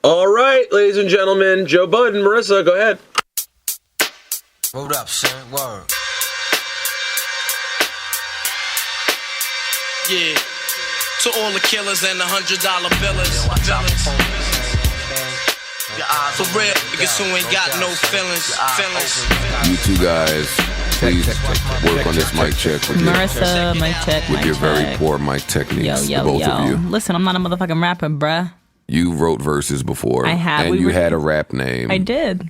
All right, ladies and gentlemen, Joe Budden, Marisa, go ahead. What up, son? Word. Yeah. To all the killers and the $100 billers. For real, niggas who ain't got no feelings. You two guys, please work on this mic check with Marisa, mic check. with your very poor mic techniques, the both of you. Listen, I'm not a motherfucking rapper, bruh. You wrote verses before. I have. And you had a rap name. I did.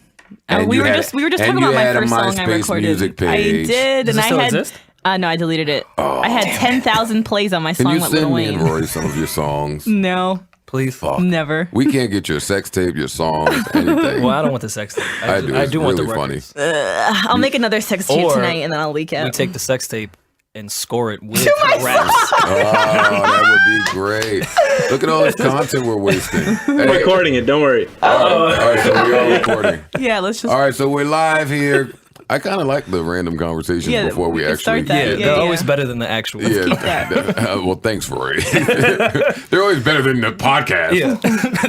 And we were just talking about my first song I MySpace recorded. music page. I did, Does and it still I had. exist? No, I deleted it. I had 10,000 plays on my Can song you with Lil send me Wayne. and Rory some of your songs? No, Please. Fuck. never. We can't get your sex tape, your songs, anything. Well, I don't want the sex tape. I do. I It's do want the really funny. records. I'll make another sex tape Or tonight, and then I'll leak it. We take the sex tape and score it with myself. raps. Oh, that would be great. Look at all this content we're wasting. I'm recording it, don't worry. All right, so we are recording. Yeah, let's just. All right, so we're live here. I kind of like the random conversations before we can actually start that. get. They're always better than the actual. Well, thanks, Rory. They're always better than the podcast. Yeah.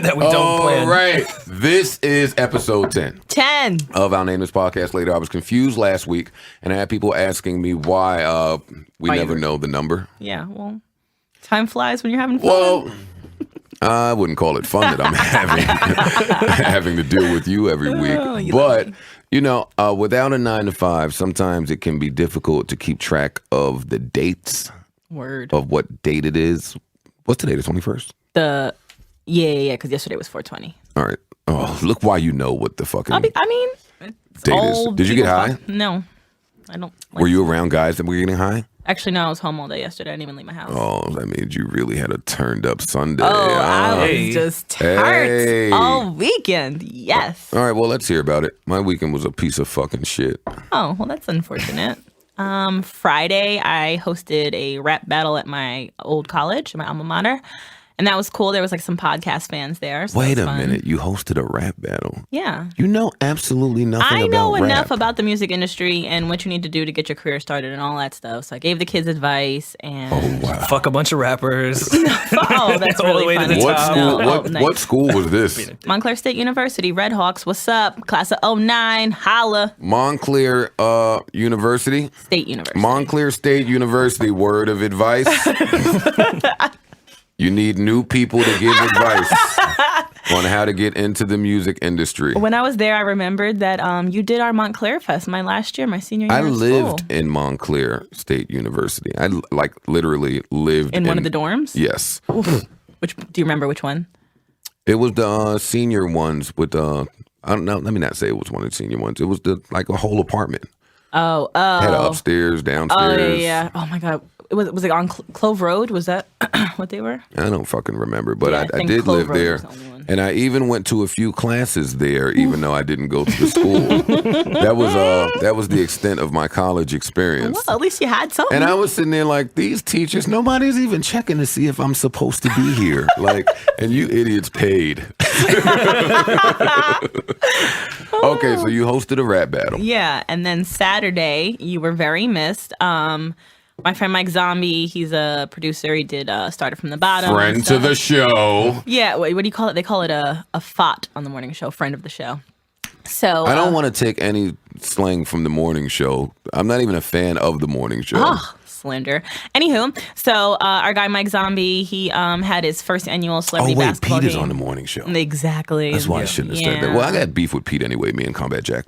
That we don't plan. All right. This is episode 10 of Our Nameless Podcast Later. I was confused last week, and I had people asking me why we never know the number. Yeah, well, time flies when you're having fun. Well, I wouldn't call it fun that I'm having to deal with you every week. But, you know, without a 9 to 5, sometimes it can be difficult to keep track of the dates Word. of what date it is. What's today, the 21st? Yeah, because yesterday was 420. All right. Oh, look why you know what the fucking I mean, it's date is. old Did you get people high? talk. No, I don't. Were you around guys that were getting high? Actually, no, I was home all day yesterday. I didn't even leave my house. Oh, that means you really had a turned up Sunday. I Hey. was just tart Hey. all weekend. Yes. All right, well, let's hear about it. My weekend was a piece of fucking shit. Oh, well, that's unfortunate. Friday, I hosted a rap battle at my old college, my alma mater. And that was cool. There was like some podcast fans there. So Wait that a was fun. minute. You hosted a rap battle. Yeah. You know absolutely nothing I about know enough rap. about the music industry and what you need to do to get your career started and all that stuff. So I gave the kids advice and Oh, wow. Fuck a bunch of rappers. oh, that's All the really way to funny. the What top. school, No. what, nice. what school was this? Montclair State University, Red Hawks. What's up? Class of 09, holla. Montclair University? State University. Montclair State University, word of advice. You need new people to give advice on how to get into the music industry. When I was there, I remembered that you did our Montclair Fest my senior year I in lived school. in Montclair State University. I literally lived In one of the dorms? Yes. Which do you remember which one? It was the senior ones with I don't know. Let me not say it was one of the senior ones. It was a whole apartment. Oh. Had upstairs, downstairs. Oh, yeah. Oh, my God. Was it on Clove Road? Was that what they were? I don't fucking remember, but Yeah, I I think did Clove live Road there. was the only one. And I even went to a few classes there, even though I didn't go to the school. That was the extent of my college experience. Well, at least you had something. And I was sitting there like, these teachers, nobody's even checking to see if I'm supposed to be here. And you idiots paid. Okay, so you hosted a rap battle. Yeah, and then Saturday, you were very missed. My friend Mike Zombie, he's a producer. He did Started From the Bottom. Friend to the show. Yeah, what do you call it? They call it a FOT on the morning show, friend of the show. So I don't want to take any slang from the morning show. I'm not even a fan of the morning show. slander. Anywho, so our guy Mike Zombie, he had his first annual celebrity basketball Pete game. is on the morning show. Exactly. That's why I shouldn't have said that. Well, I got beef with Pete anyway, me and Combat Jack.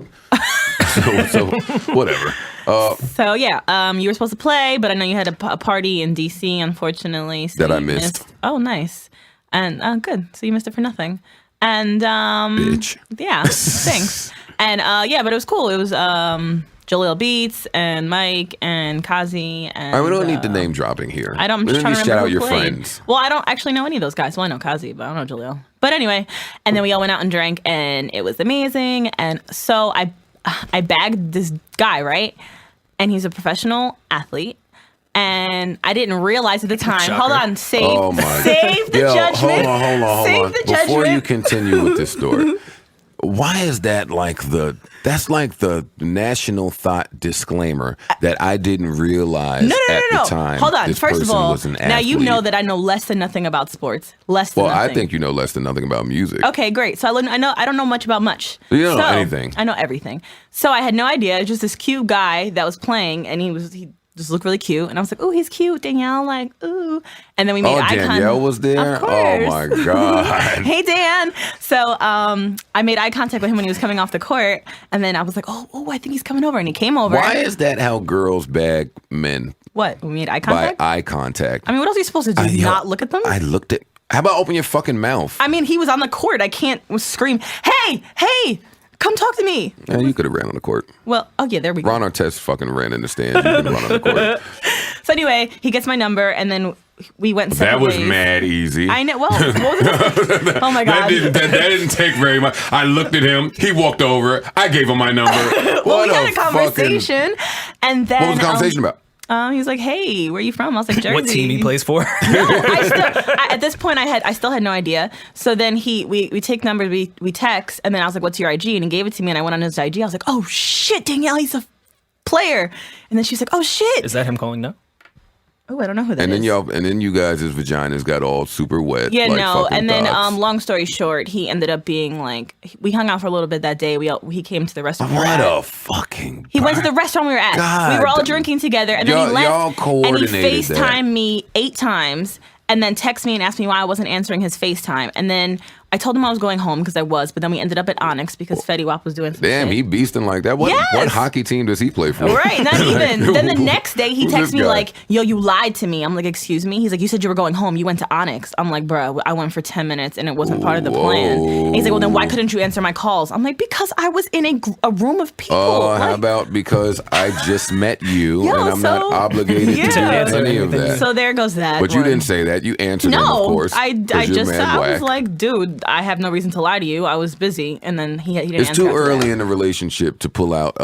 so whatever. So yeah, you were supposed to play, but I know you had a party in DC, unfortunately. So That I you missed. Oh, nice. And good. So you missed it for nothing. And Bitch. yeah, thanks. And yeah, but it was cool. It was Jaleel Beats and Mike and Kazi and. All right, we don't need the name dropping here. I don't. I'm We just don't trying need to to remember shout out who your played. friends. Well, I don't actually know any of those guys. Well, I know Kazi, but I don't know Jaleel. But anyway, and then we all went out and drank, and it was amazing. And so I bagged this guy, right? And he's a professional athlete. And I didn't realize at the time. Shocker. Hold on, save Oh my. the Yo, judgment. Hold on. Save the Before you judgment. continue with this story, Why is that that's like the national thought disclaimer that I didn't realize No. the time. Hold on. This First of person all, was an now you athlete. know that I know less than nothing about sports. Less than Well, nothing. I think you know less than nothing about music. Okay, great. So I don't know much about much. You don't know anything. I know everything. So I had no idea. It was just this cute guy that was playing, and he just looked really cute. And I was like, "Oh, he's cute, Danielle." Like, ooh. And then we made eye contact. Danielle was there? Of course. Oh my God. Hey, Dan. So I made eye contact with him when he was coming off the court, and then I was like, "Oh, I think he's coming over." And he came over. Why is that how girls bag men? What? We made eye By contact. eye contact. I mean, what else are you supposed to do? Not look at them? I looked at. How about open your fucking mouth? I mean, he was on the court. I can't scream, hey, come talk to me. Yeah, you could have ran on the court. Well, oh yeah, there we go. Ron Artest fucking ran in the stands. You can run on the court. So anyway, he gets my number, and then we went separate That was ways. mad easy. I know. Well, what was it? Oh my God. That didn't take very much. I looked at him. He walked over. I gave him my number. Well, we had a conversation, and then What was the conversation about? He was like, "Hey, where are you from?" I was like, "Jersey." What team he plays for? No, at this point, I still had no idea. So then we take numbers, we text, and then I was like, "What's your IG?" And he gave it to me, and I went on his IG. I was like, "Oh shit, Danielle, he's a player." And then she's like, "Oh shit." Is that him calling now? Oh, I don't know who that is. And then you guys' vaginas got all super wet. Yeah, like no. fucking And then, dogs. long story short, he ended up being like, we hung out for a little bit that day. He came to the restaurant. What a fucking. He went to the restaurant we were at. God. We were all drinking together, and then he Y'all left. And he coordinated that. FaceTimed me 8 times, and then texted me and asked me why I wasn't answering his FaceTime. And then I told him I was going home because I was, but then we ended up at Onyx because Fetty Wap was doing some Damn, shit. he beasting like that. What Yes. hockey team does he play for? Right, not even. Then the next day he Who's texted this me guy? like, "Yo, you lied to me." I'm like, "Excuse me?" He's like, "You said you were going home. You went to Onyx." I'm like, "Bro, I went for 10 minutes and it wasn't part of the plan." And he's like, "Well, then why couldn't you answer my calls?" I'm like, "Because I was in a room of people." Oh, how Like, about because I just met you Yo, and I'm not so- obligated Yeah. to do Answer any of anything. that. So there goes that. But you one. didn't say that. You answered him, of No, course. I 'cause you're just mad I was whack. like, "Dude, I have no reason to lie to you. I was busy." And then he didn't It's answer too after early that. in the relationship to pull out.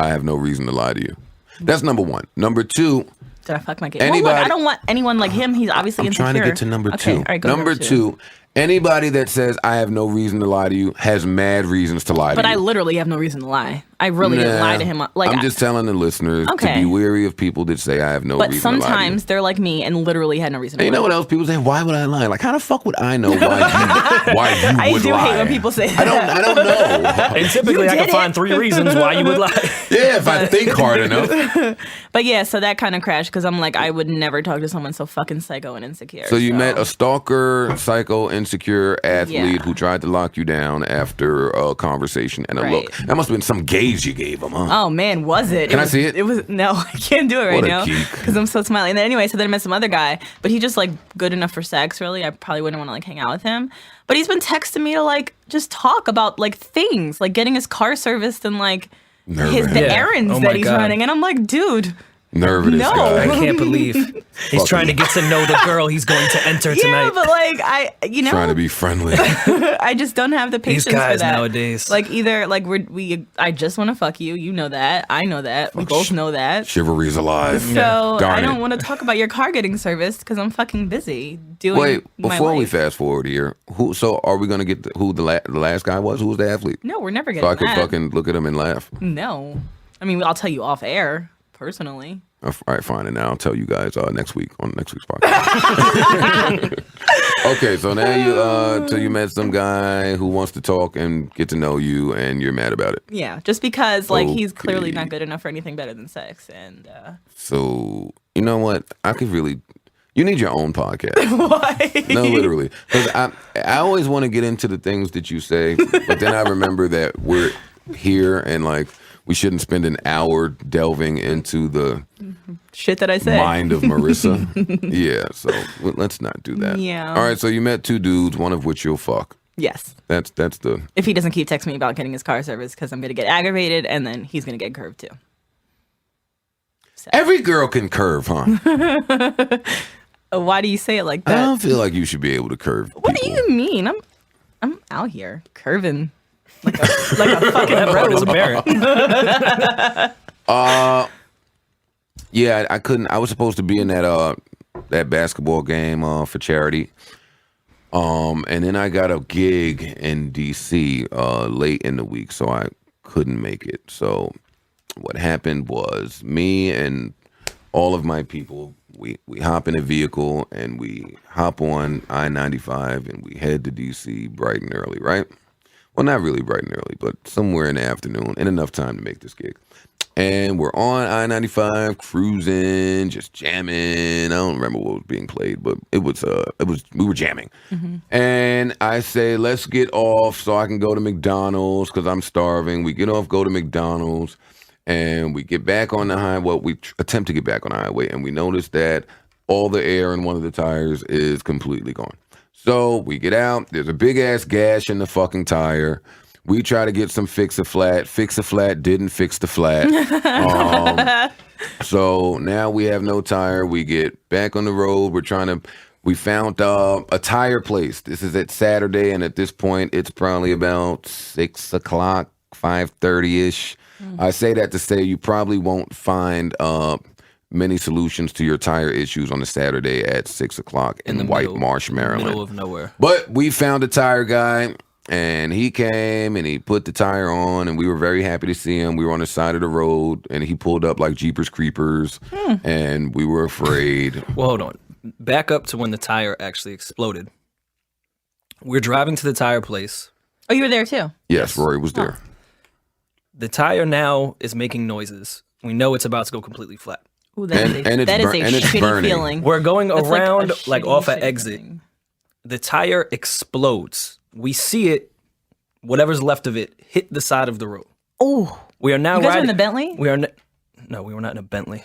I have no reason to lie to you. That's number one. Number two. Did I fuck my kid? Well, Anybody- look, I don't want anyone like him. He's obviously I'm insecure. trying to get to number Okay, two. all right, go to number two. Anybody that says I have no reason to lie to you has mad reasons to lie But to I you. literally have no reason to lie. I really didn't lie to him. Like, I'm just telling the listeners to Okay. be wary of people that say I have no but reason to lie to you. sometimes they're like me and literally had no reason to And you lie. know what else people say? Why would I lie? Like, how the fuck would I know why you I would do lie? hate when people say that. I don't know. And typically, I did can it. find 3 reasons why you would lie. Yeah, if I think hard enough. But yeah, so that kind of crashed because I'm like, I would never talk to someone so fucking psycho and insecure. So you met a stalker, psycho, insecure athlete Yeah. who tried to lock you down after a conversation and a Right. look. That must have been some gauge you gave him, huh? Oh man, was it? Can I was, see it? It was no, I can't do it right What a now geek. because I'm so smiling. And then anyway, so then I met some other guy, but he just like good enough for sex. Really, I probably wouldn't want to like hang out with him. But he's been texting me to like just talk about like things, like getting his car serviced and like the Nervous. Yeah. errands Oh that my he's God. running. And I'm like, dude, Nervous No. I guy. can't believe he's trying to get to know the girl he's going to enter yeah, tonight. but like Trying to be friendly. I just don't have the patience These guys for that. nowadays. Like either like I just want to fuck you. You know that. I know that. We both know that. Chivalry's alive. So Darn I don't it. want to talk about your car getting serviced because I'm fucking busy doing Wait, my before we life. fast forward here, so are we going to get who the last guy was? Who was the athlete? No, we're never getting So I could that. fucking look at him and laugh. No. I mean, I'll tell you off air, personally. All right, fine. And now I'll tell you guys next week on next week's podcast. Okay, so now you met some guy who wants to talk and get to know you, and you're mad about it. Yeah, just because like he's Okay. clearly not good enough for anything better than sex, and So you know what? I could really. You need your own podcast. why? No, literally. Because I always want to get into the things that you say, but then I remember that we're here and like we shouldn't spend an hour delving into the Shit that I said. mind of Marisa. Yeah, so let's not do that. Yeah. All right, so you met 2 dudes, one of which you'll fuck. Yes. That's the. If he doesn't keep texting me about getting his car serviced, because I'm gonna get aggravated, and then he's gonna get curved too. Every girl can curve, huh? Why do you say it like I that? don't feel like you should be able to curve. What do people. you mean? I'm out here curving like a fucking That part is road. apparent. Yeah, I couldn't. I was supposed to be in that basketball game for charity, And then I got a gig in D.C. Late in the week, so I couldn't make it. So what happened was me and all of my people, we hop in a vehicle and we hop on I-95 and we head to D.C. bright and early, right? Well, not really bright and early, but somewhere in the afternoon and enough time to make this gig. And we're on I-95, cruising, just jamming. I don't remember what was being played, but we were jamming. Mm-hmm. And I say, let's get off so I can go to McDonald's because I'm starving. We get off, go to McDonald's, and we get back on the highway. Well, we attempt to get back on the highway, and we notice that all the air in one of the tires is completely gone. So we get out. There's a big-ass gash in the fucking tire. We try to get some fix-a-flat. Fix-a-flat didn't fix the flat. So now we have no tire. We get back on the road. We found a tire place. This is at Saturday, and at this point, it's probably about 6 o'clock, 5:30-ish. I say that to say you probably won't find many solutions to your tire issues on a Saturday at 6 o'clock in White Marsh, Maryland. Middle of nowhere. But we found a tire guy. And he came and he put the tire on, and we were very happy to see him. We were on the side of the road, and he pulled up like Jeepers Creepers, and we were afraid. Well, hold on. Back up to when the tire actually exploded. We're driving to the tire place. Oh, you were there too? Yes, Rory was there. The tire now is making noises. We know it's about to go completely flat. Ooh, that is a shitty burning. feeling. We're going That's around like off an shitty exit. feeling. The tire explodes. We see it, whatever's left of it, hit the side of the road. Oh. We are now You guys riding. were in the Bentley? No, we were not in a Bentley.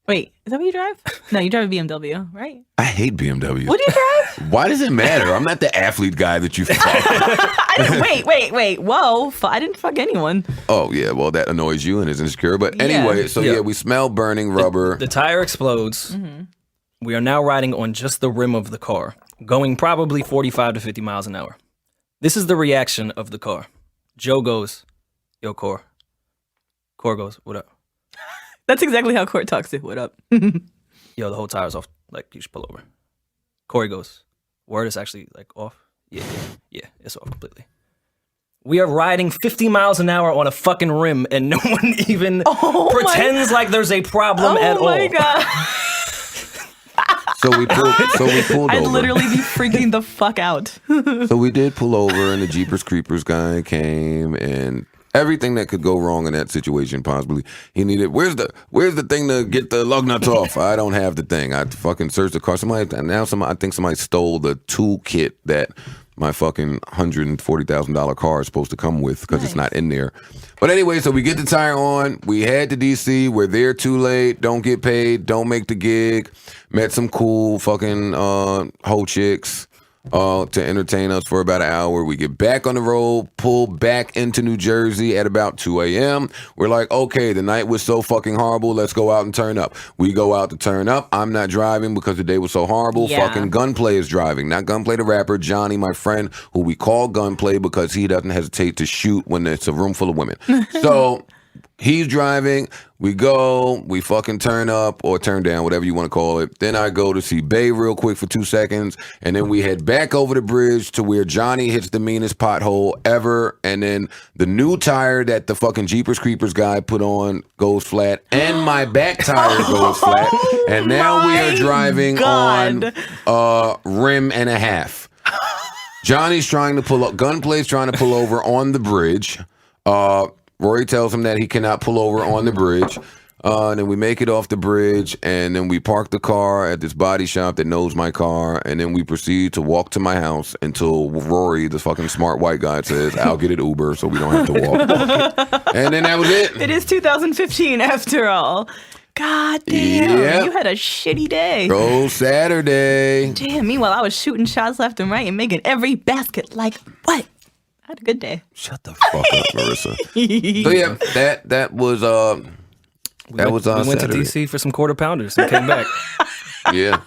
Wait, is that what you drive? No, you drive a BMW, right? I hate BMWs. What do you drive? Why does it matter? I'm not the athlete guy that you fuck. Wait. Whoa. I didn't fuck anyone. Oh, yeah. Well, that annoys you and is insecure. But anyway, we smell burning rubber. The tire explodes. Mm-hmm. We are now riding on just the rim of the car, going probably 45 to 50 miles an hour. This is the reaction of the car. Joe goes, yo, Core. Core goes, what up? That's exactly how Court talks to. What up? Yo, the whole tire's off. Like, you should pull over. Corey goes, word is actually, like, off? Yeah, it's off completely. We are riding 50 miles an hour on a fucking rim, and no one even pretends like there's a problem at all. Oh, my God. So we pulled over. I'd literally be freaking the fuck out. So we did pull over, and the Jeepers Creepers guy came, and everything that could go wrong in that situation possibly. He needed, where's the thing to get the lug nuts off? I don't have the thing. I fucking searched the car. I think somebody stole the toolkit that my fucking $140,000 car is supposed to come with because it's not in there. But anyway, so we get the tire on. We head to D.C. We're there too late. Don't get paid. Don't make the gig. Met some cool fucking hoe chicks to entertain us for about an hour. We get back on the road, pull back into New Jersey at about 2 a.m. We're like, okay, the night was so fucking horrible. Let's go out and turn up. We go out to turn up. I'm not driving because the day was so horrible. Yeah. Fucking Gunplay is driving. Not Gunplay the rapper, Johnny, my friend, who we call Gunplay because he doesn't hesitate to shoot when it's a room full of women. So he's driving. We go, we fucking turn up or turn down, whatever you want to call it. Then I go to see Bay real quick for 2 seconds. And then we head back over the bridge to where Johnny hits the meanest pothole ever. And then the new tire that the fucking Jeepers Creepers guy put on goes flat. And my back tire goes flat. And now we are driving on a rim and a half. Johnny's trying to pull up. Gunplay's trying to pull over on the bridge. Rory tells him that he cannot pull over on the bridge. And then we make it off the bridge, and then we park the car at this body shop that knows my car, and then we proceed to walk to my house until Rory, the fucking smart white guy, says, I'll get an Uber so we don't have to walk. And then that was it. It is 2015 after all. God damn, Yep. You had a shitty day. Go Saturday. Damn, meanwhile, I was shooting shots left and right and making every basket. Like, what? I had a good day. Shut the fuck up, Marissa. So yeah, that was We went Saturday. to D.C. for some quarter pounders and came back. Yeah.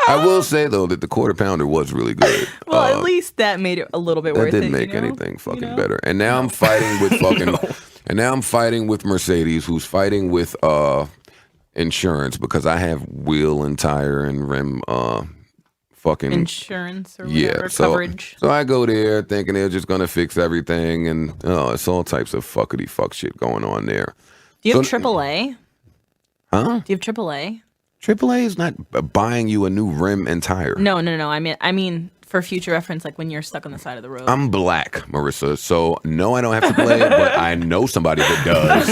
I will say though that the quarter pounder was really good. Well, at least that made it a little bit worth it. That didn't make anything fucking better. And now I'm fighting with fucking and now I'm fighting with Mercedes, who's fighting with insurance because I have wheel and tire and rim fucking insurance or whatever, coverage. So I go there thinking they're just gonna fix everything, and it's all types of fuckity fuck shit going on there. Do you have AAA? Huh? Do you have AAA? AAA is not buying you a new rim and tire. No. I mean, for future reference, like when you're stuck on the side of the road. I'm black, Marissa, so no, I don't have AAA, but I know somebody that does.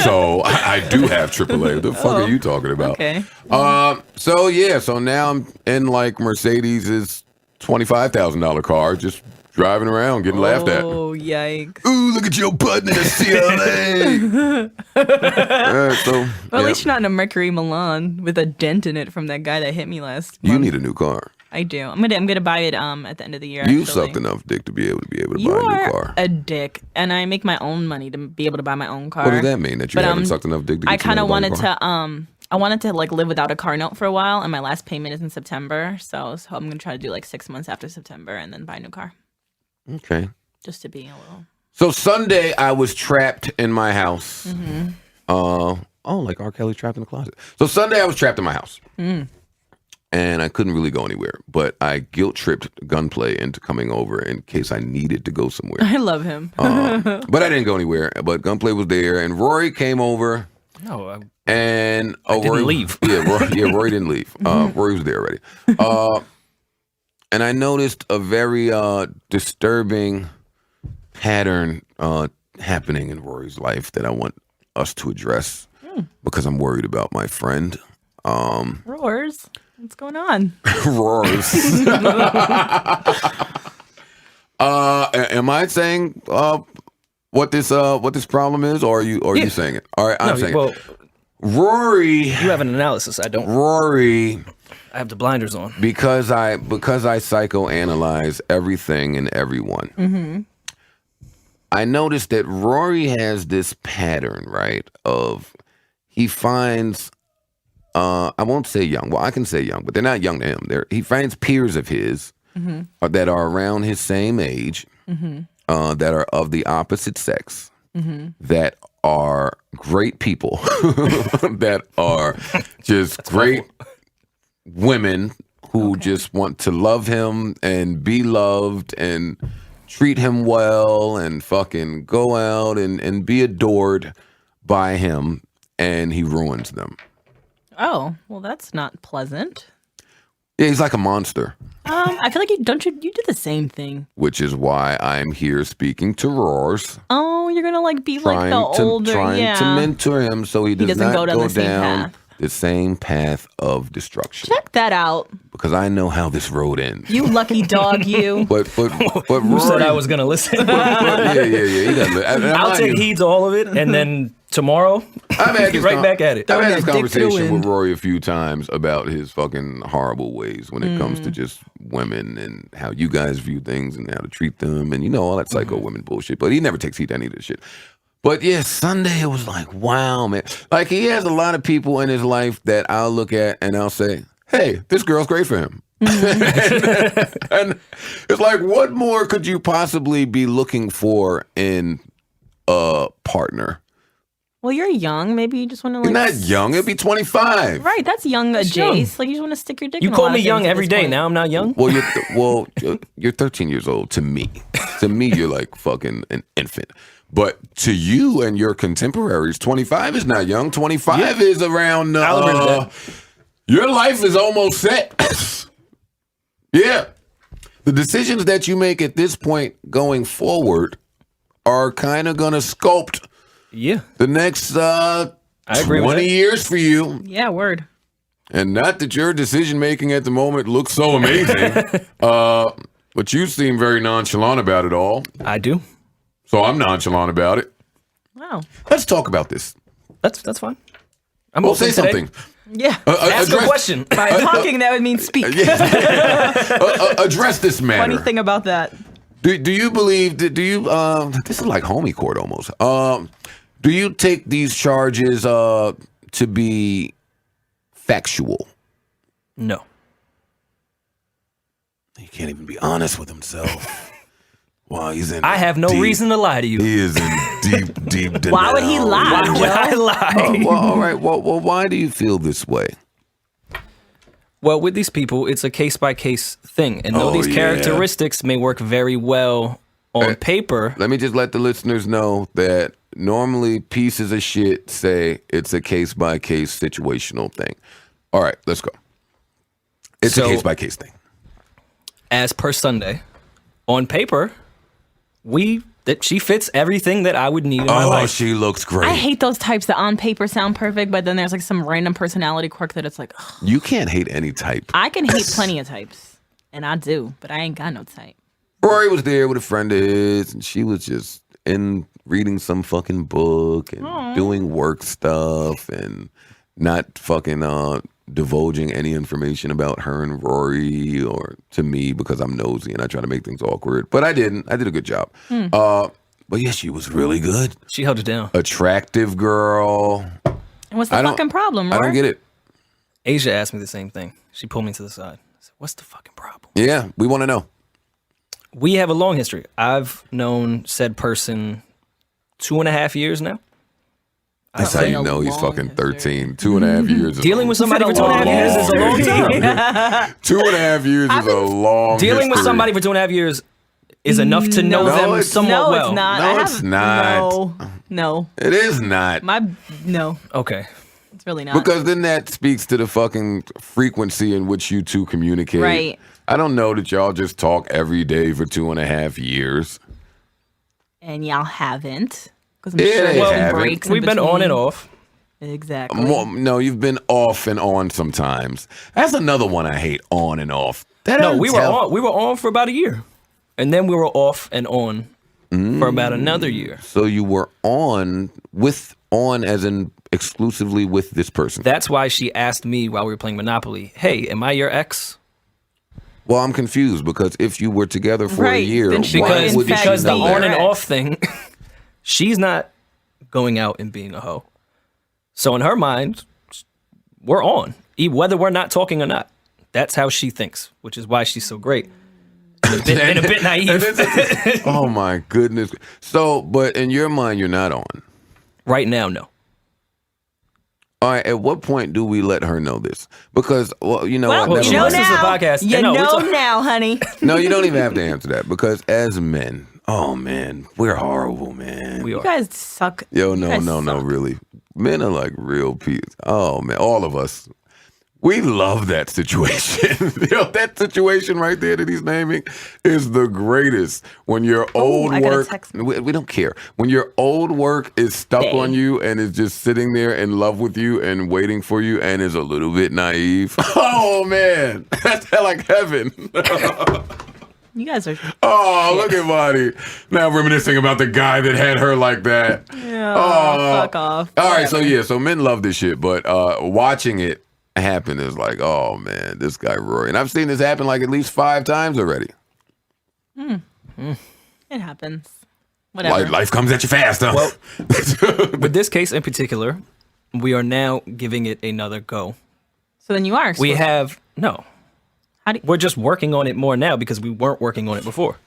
So I do have AAA. What the fuck are you talking about? Okay. So now I'm in like Mercedes' $25,000 car, just driving around, getting laughed at. Oh, yikes. Ooh, look at your Budden in a CLA. Well, at least you're not in a Mercury Milan with a dent in it from that guy that hit me last month. You need a new car. I do. I'm gonna buy it at the end of the year. You actually. sucked enough dick to be able to buy a new You are car. a dick, and I make my own money to be able to buy my own car. What does that mean? That you haven't sucked enough dick to get I kind of wanted I wanted to like live without a car note for a while, and my last payment is in September, so I'm gonna try to do like 6 months after September and then buy a new car. Okay. Just to be a little. So Sunday I was trapped in my house. Like R. Kelly trapped in the closet. So Sunday I was trapped in my house. And I couldn't really go anywhere. But I guilt-tripped Gunplay into coming over in case I needed to go somewhere. I love him. But I didn't go anywhere. But Gunplay was there. And Rory came over. No, I didn't leave. Rory didn't leave. Rory was there already. And I noticed a very disturbing pattern happening in Rory's life that I want us to address because I'm worried about my friend. Roars. What's going on? Roars. Am I saying what this problem is, or are you saying it? All right, I'm saying it. Rory. You have an analysis. I don't. Rory. I have the blinders on. Because I psychoanalyze everything and everyone. I noticed that Rory has this pattern, right, of he finds, I won't say young. Well, I can say young, but they're not young to him. He finds peers of his that are around his same age, that are of the opposite sex, that are great people, that are just great women who just want to love him and be loved and treat him well and fucking go out and be adored by him, and he ruins them. Oh, well, that's not pleasant. Yeah, he's like a monster. I feel like you do the same thing. Which is why I'm here speaking to Roars. Oh, you're gonna like be like the older, trying to mentor him so he doesn't not go down the same path of destruction. Check that out. Because I know how this road ends. You lucky dog, you. But Who Rory, said I was gonna listen? yeah. He doesn't. I'll take heed to all of it, and then tomorrow, get right back at it. I've had this conversation with Rory a few times about his fucking horrible ways when it comes to just women and how you guys view things and how to treat them and all that psycho women bullshit. But he never takes heed to any of this shit. But yeah, Sunday it was like, wow, man. Like he has a lot of people in his life that I'll look at and I'll say, hey, this girl's great for him. and it's like, what more could you possibly be looking for in a partner? Well, you're young. Maybe you just want to like... You're not young. It'd be 25. Right, that's young, That's Jace. young. Like, you just want to stick your dick You in a call lot me of young things at every this day. point. Now I'm not young. Well, you're 13 years old to me. To me, you're like fucking an infant. But to you and your contemporaries, 25 is not young. 25 is around... your life is almost set. Yeah. The decisions that you make at this point going forward are kind of going to sculpt the next I agree 20 with that. years for you. Yeah, word. And not that your decision making at the moment looks so amazing, but you seem very nonchalant about it all. I do. So I'm nonchalant about it. Wow. Let's talk about this. That's fine. I'm We'll open say today. something. Yeah. Ask a question. By talking, that would mean speak. Address this matter. Funny thing about that. Do you believe? Do you? This is like homie court almost. Do you take these charges to be factual? No. He can't even be honest with himself. Wow, he's in. I have no reason to lie to you. He is in deep denial. Why would he lie? Why would I lie? Well, all right. Well, why do you feel this way? Well, with these people, it's a case-by-case thing. And though these characteristics may work very well on paper... Let me just let the listeners know that normally pieces of shit say it's a case-by-case situational thing. All right, let's go. It's a case-by-case thing. As per Sunday, on paper, she fits everything that I would need in my life. Oh, she looks great. I hate those types that on paper sound perfect, but then there's like some random personality quirk that it's like, ugh. You can't hate any type. I can hate plenty of types, and I do, but I ain't got no type. Rory was there with a friend of his, and she was just reading some fucking book and doing work stuff and not fucking divulging any information about her and Rory or to me because I'm nosy and I try to make things awkward. But I didn't. I did a good job. But yeah, she was really good. She held it down. Attractive girl. And what's the fucking problem, Rory? I don't get it. Asia asked me the same thing. She pulled me to the side. I said, what's the fucking problem? Yeah, we want to know. We have a long history. I've known said person 2.5 years now. That's how you know he's fucking 13. 2.5 years. Dealing with somebody for 2.5 years is a long time. 2.5 years is a long Dealing with history. somebody for 2.5 years is enough to know them somewhat well. It's not. No, it's not. No. It is not. No. Okay. It's really not. Because then that speaks to the fucking frequency in which you two communicate. Right. I don't know that y'all just talk every day for 2.5 years. And y'all haven't. Because I'm Yeah, sure they there's haven't. breaks. We've been on and off. Exactly. No, you've been off and on sometimes. That's another one I hate, on and off. No, we were on for about a year. And then we were off and on for about another year. So you were on as in exclusively with this person. That's why she asked me while we were playing Monopoly, hey, am I your ex? Well, I'm confused because if you were together for a Right, year, then she why could would in fact you Because the know on that? and off thing, she's not going out and being a hoe. So in her mind, we're on, whether we're not talking or not. That's how she thinks, which is why she's so great. And a bit naive. Oh my goodness. So, but in your mind, you're not on. Right now, no. All right, at what point do we let her know this? Because, well, you know Well, what? you never know mind. This is a now. podcast. You No, we know talk- now, honey. No, you don't even have to answer that because as men, oh man, we're horrible, man. We You are. guys suck. Yo, You no, guys no, no, suck. really. Men are like real people. Oh man, all of us. We love that situation. Yo, that situation right there that he's naming is the greatest. When your old I got a work, text. we don't care. When your old work is stuck on you and is just sitting there in love with you and waiting for you and is a little bit naive. Oh man, that's like heaven. You guys are. Oh, look at Marty. Now reminiscing about the guy that had her like that. Yeah, Oh. fuck off. All right, so yeah, so men love this shit, but watching it happen is like, oh man, this guy Rory. And I've seen this happen like at least 5 times already. It happens. Whatever. Life comes at you fast, huh? Well, with this case in particular, we are now giving it another go. So then you are. We exclusive. have, no. How do you, We're just working on it more now because we weren't working on it before.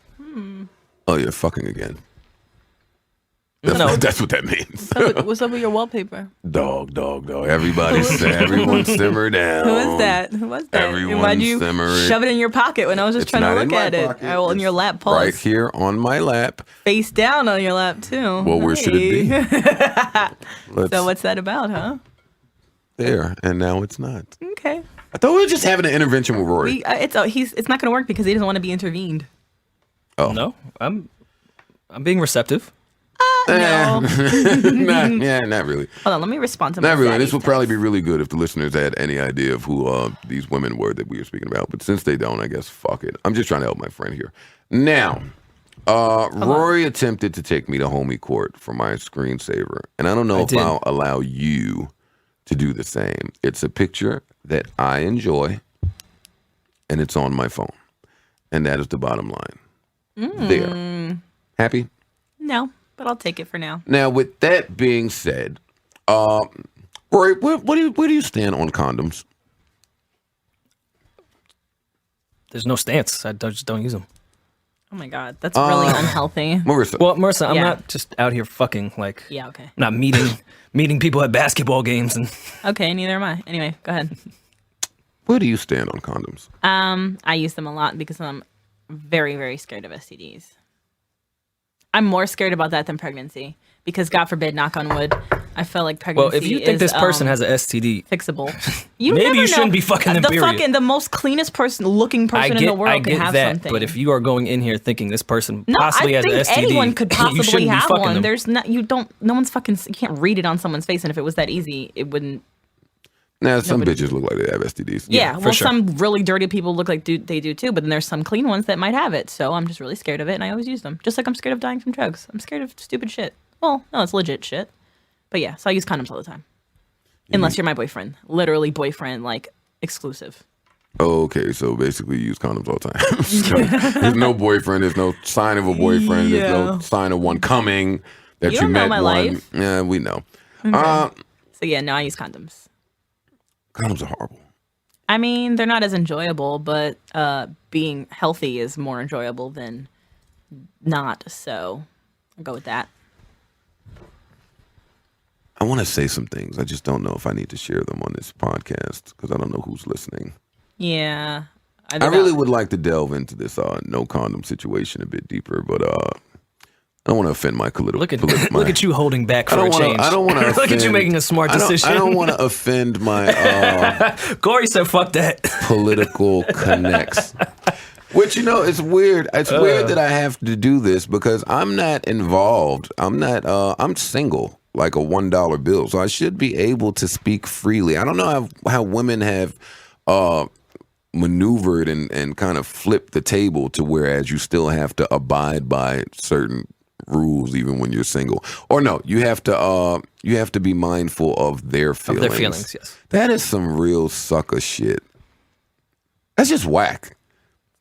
Oh, you're fucking again. No. That's what that means. what's up with your wallpaper? Dog. Everybone simmer down. Who is that? Who was that? Everyone And why'd you simmer it. shove it in your pocket when I was just It's trying to not in look my at it? pocket. Oh, in your It's lap, pulse. right here on my lap. Face down on your lap too. Well, where should it be? Let's, So what's that about, huh? there, and now it's not. Okay. I thought we were just having an intervention with Rory. It's not going to work because he doesn't want to be intervened. Oh. No, I'm being receptive. No. Not really. Hold on, let me respond to Not my really. This zaddy would probably text. be really good if the listeners had any idea of who these women were that we were speaking about. But since they don't, I guess fuck it. I'm just trying to help my friend here. Now, Rory attempted to take me to homie court for my screensaver. And I don't know if did. I'll allow you to do the same. It's a picture that I enjoy, and it's on my phone. And that is the bottom line. There. Happy? No, but I'll take it for now. Now, with that being said, Rory, where do you stand on condoms? There's no stance. I just don't use them. Oh my God, that's really unhealthy. Marisa. Well, Marissa, I'm Yeah. not just out here fucking like. Yeah, okay. I'm not meeting people at basketball games and. Okay, neither am I. Anyway, go ahead. Where do you stand on condoms? I use them a lot because I'm very, very scared of STDs. I'm more scared about that than pregnancy because, God forbid, knock on wood, I feel like pregnancy. Well, if you think this person has an STD, fixable, maybe you shouldn't be fucking them. The most cleanest looking person in the world can have that, something. But if you are going in here thinking this person no, possibly I has an think STD, anyone could you possibly shouldn't be have fucking one. them. There's not. You can't read it on someone's face, and if it was that easy, it wouldn't. Now, some bitches look like they have STDs. Yeah, well, sure. some really dirty people look like they do too, but then there's some clean ones that might have it. So I'm just really scared of it, and I always use them. Just like I'm scared of dying from drugs. I'm scared of stupid shit. Well, no, it's legit shit. But yeah, so I use condoms all the time. Unless you're my boyfriend. Literally boyfriend, like exclusive. Oh, okay, so basically you use condoms all the time. So there's no boyfriend, there's no sign of a boyfriend, there's no sign of one coming that you don't know met my one. life. Yeah, we know. Okay. So yeah, no, I use condoms. Condoms are horrible. I mean, they're not as enjoyable, but being healthy is more enjoyable than not. So I'll go with that. I want to say some things. I just don't know if I need to share them on this podcast because I don't know who's listening. Yeah. I really would like to delve into this no condom situation a bit deeper, but I don't want to offend my political. Look at you holding back for a change. I don't want to. Look at you making a smart decision. I don't want to offend my. Corey said, "Fuck that." Political connects. Which it's weird. It's weird that I have to do this because I'm not involved. I'm single, like a $1 bill, so I should be able to speak freely. I don't know how women have maneuvered and kind of flipped the table to whereas you still have to abide by certain rules even when you're single. Or no, you have to be mindful of their feelings. Of their feelings, yes. That is some real sucker shit. That's just whack.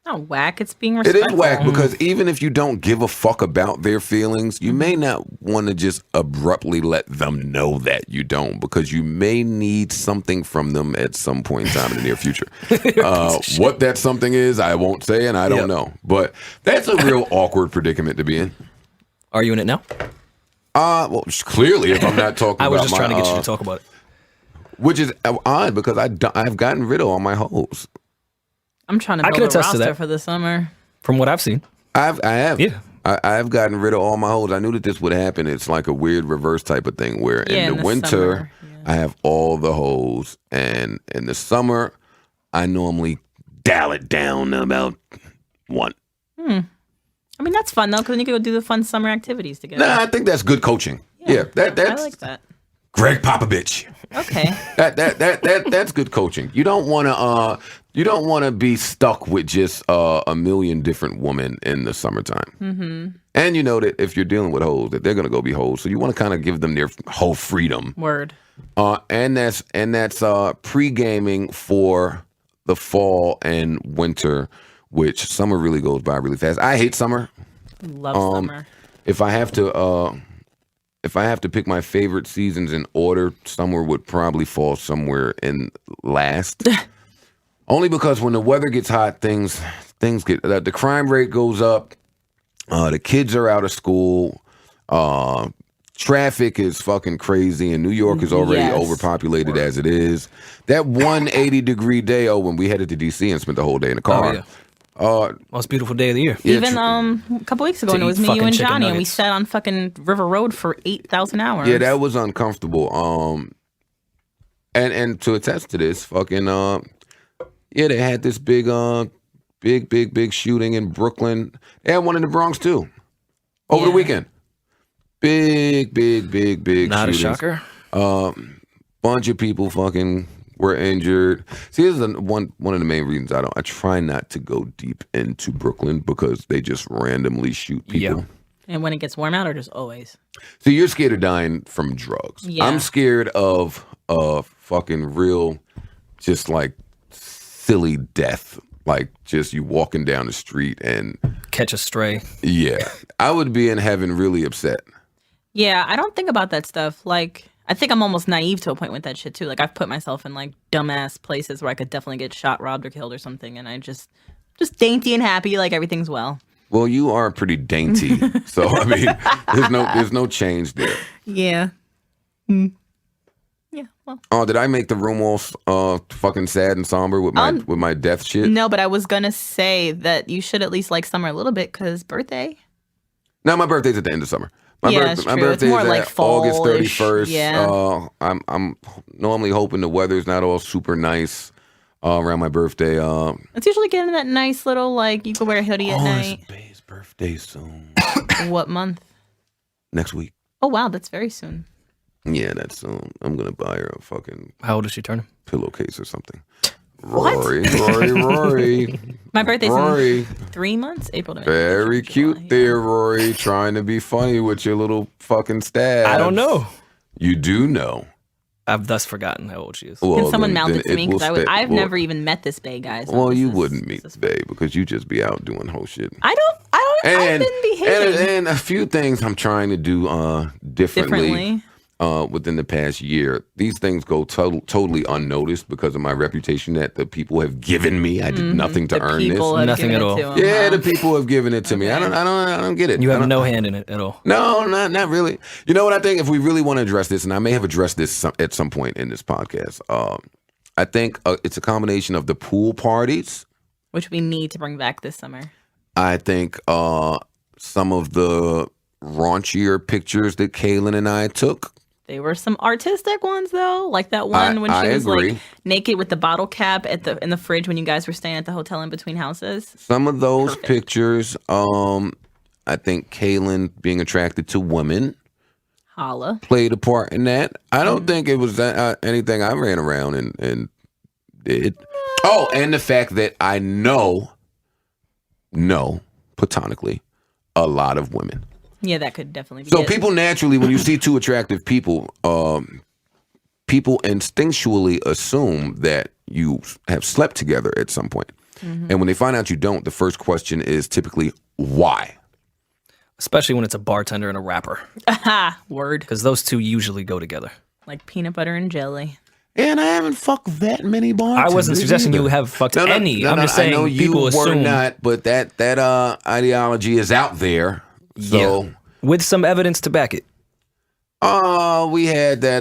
Not whack. It's being respectful. It is whack because even if you don't give a fuck about their feelings, you may not want to just abruptly let them know that you don't because you may need something from them at some point in time in the near future. What that something is, I won't say, and I don't know. But that's a real awkward predicament to be in. Are you in it now? Well, clearly, if I'm not talking about I was just trying to get you to talk about it. Which is odd because I've gotten rid of all my hoes. I'm trying to build a roster for the summer. From what I've seen. I have. Yeah. I've gotten rid of all my hoes. I knew that this would happen. It's like a weird reverse type of thing where in the winter, summer, I have all the hoes. And in the summer, I normally dial it down to about one. I mean, that's fun, though, because then you can go do the fun summer activities together. Nah, I think that's good coaching. Yeah, that's I like that. Greg Popovich. Okay. That's good coaching. You don't want to be stuck with just a million different women in the summertime. Mm-hmm. And you know that if you're dealing with hoes, that they're gonna go be hoes. So you want to kind of give them their whole freedom. Word. And that's pre-gaming for the fall and winter, which summer really goes by really fast. I hate summer. Love summer. If I have to pick my favorite seasons in order, summer would probably fall somewhere in last. Only because when the weather gets hot, things get the crime rate goes up. The kids are out of school. Traffic is fucking crazy, and New York is already overpopulated as it is. That 180-degree day, when we headed to DC and spent the whole day in the car. Most beautiful day of the year. Even a couple weeks ago, when it was me, you, and Johnny, and we sat on fucking River Road for 8,000 hours. Yeah, that was uncomfortable. And to attest to this, fucking they had this big shooting in Brooklyn. They had one in the Bronx too, over the weekend. Big Not shootings. a shocker. Bunch of people fucking were injured. See, this is one of the main reasons I try not to go deep into Brooklyn because they just randomly shoot people. Yeah. And when it gets warm out, or just always? So you're scared of dying from drugs. Yeah. I'm scared of fucking real, just like silly death. Like just you walking down the street and catch a stray. Yeah. I would be in heaven really upset. Yeah, I don't think about that stuff. Like, I think I'm almost naive to a point with that shit too. Like, I've put myself in like dumbass places where I could definitely get shot, robbed, or killed or something, and I just dainty and happy, like everything's well. Well, you are pretty dainty, so I mean, there's no change there. Yeah. Oh, did I make the room all fucking sad and somber with my death shit? No, but I was gonna say that you should at least like summer a little bit because birthday. No, my birthday's at the end of summer. My It's true. birthday It's more is like at August fall-ish. 31st. Yeah. I'm normally hoping the weather's not all super nice around my birthday. It's usually getting that nice little like you can wear a hoodie at night. It's Bay's birthday soon. What month? Next week. Oh wow, that's very soon. Yeah, that's soon. I'm gonna buy her a fucking How old is she turning? pillowcase or something. What? Rory. My birthday's Rory. in 3 months, April to May. Very July, cute there, Rory. Trying to be funny with your little fucking stabs. I don't know. You do know. I've thus forgotten how old she is. Well, Can someone then- mouth then it to me? will Because stay- I've well- never even met this Bay guy. So Well, this you is- wouldn't meet this is- Babe because you just be out doing whole shit. I've been behaving and a few things I'm trying to do differently. differently. Within the past year. These things go totally unnoticed because of my reputation that the people have given me. I did nothing to The earn this. people have Nothing given at it all. to him, Yeah, huh? the people have given it to me. I don't get it. You I have don't- no hand in it at all. No, not really. You know what I think? If we really want to address this, and I may have addressed this at some point in this podcast, I think it's a combination of the pool parties. Which we need to bring back this summer. I think some of the raunchier pictures that Kaylin and I took. They were some artistic ones though, like that one when she I was agree. like naked with the bottle cap in the fridge when you guys were staying at the hotel in between houses. Some of those Perfect. pictures, I think Kaylin being attracted to women Holla. played a part in that. I don't Mm-hmm. think it was anything I ran around and did. Oh, and the fact that I know platonically a lot of women. Yeah, that could definitely be So it. people naturally, when you see two attractive people, people instinctually assume that you have slept together at some point. Mm-hmm. And when they find out you don't, the first question is typically why. Especially when it's a bartender and a rapper. Aha, word. Because those two usually go together. Like peanut butter and jelly. And I haven't fucked that many bartenders. I wasn't suggesting either. you have fucked any. I'm just I know saying you people were assume. not, but that ideology is out there. So. Yeah. With some evidence to back it. We had that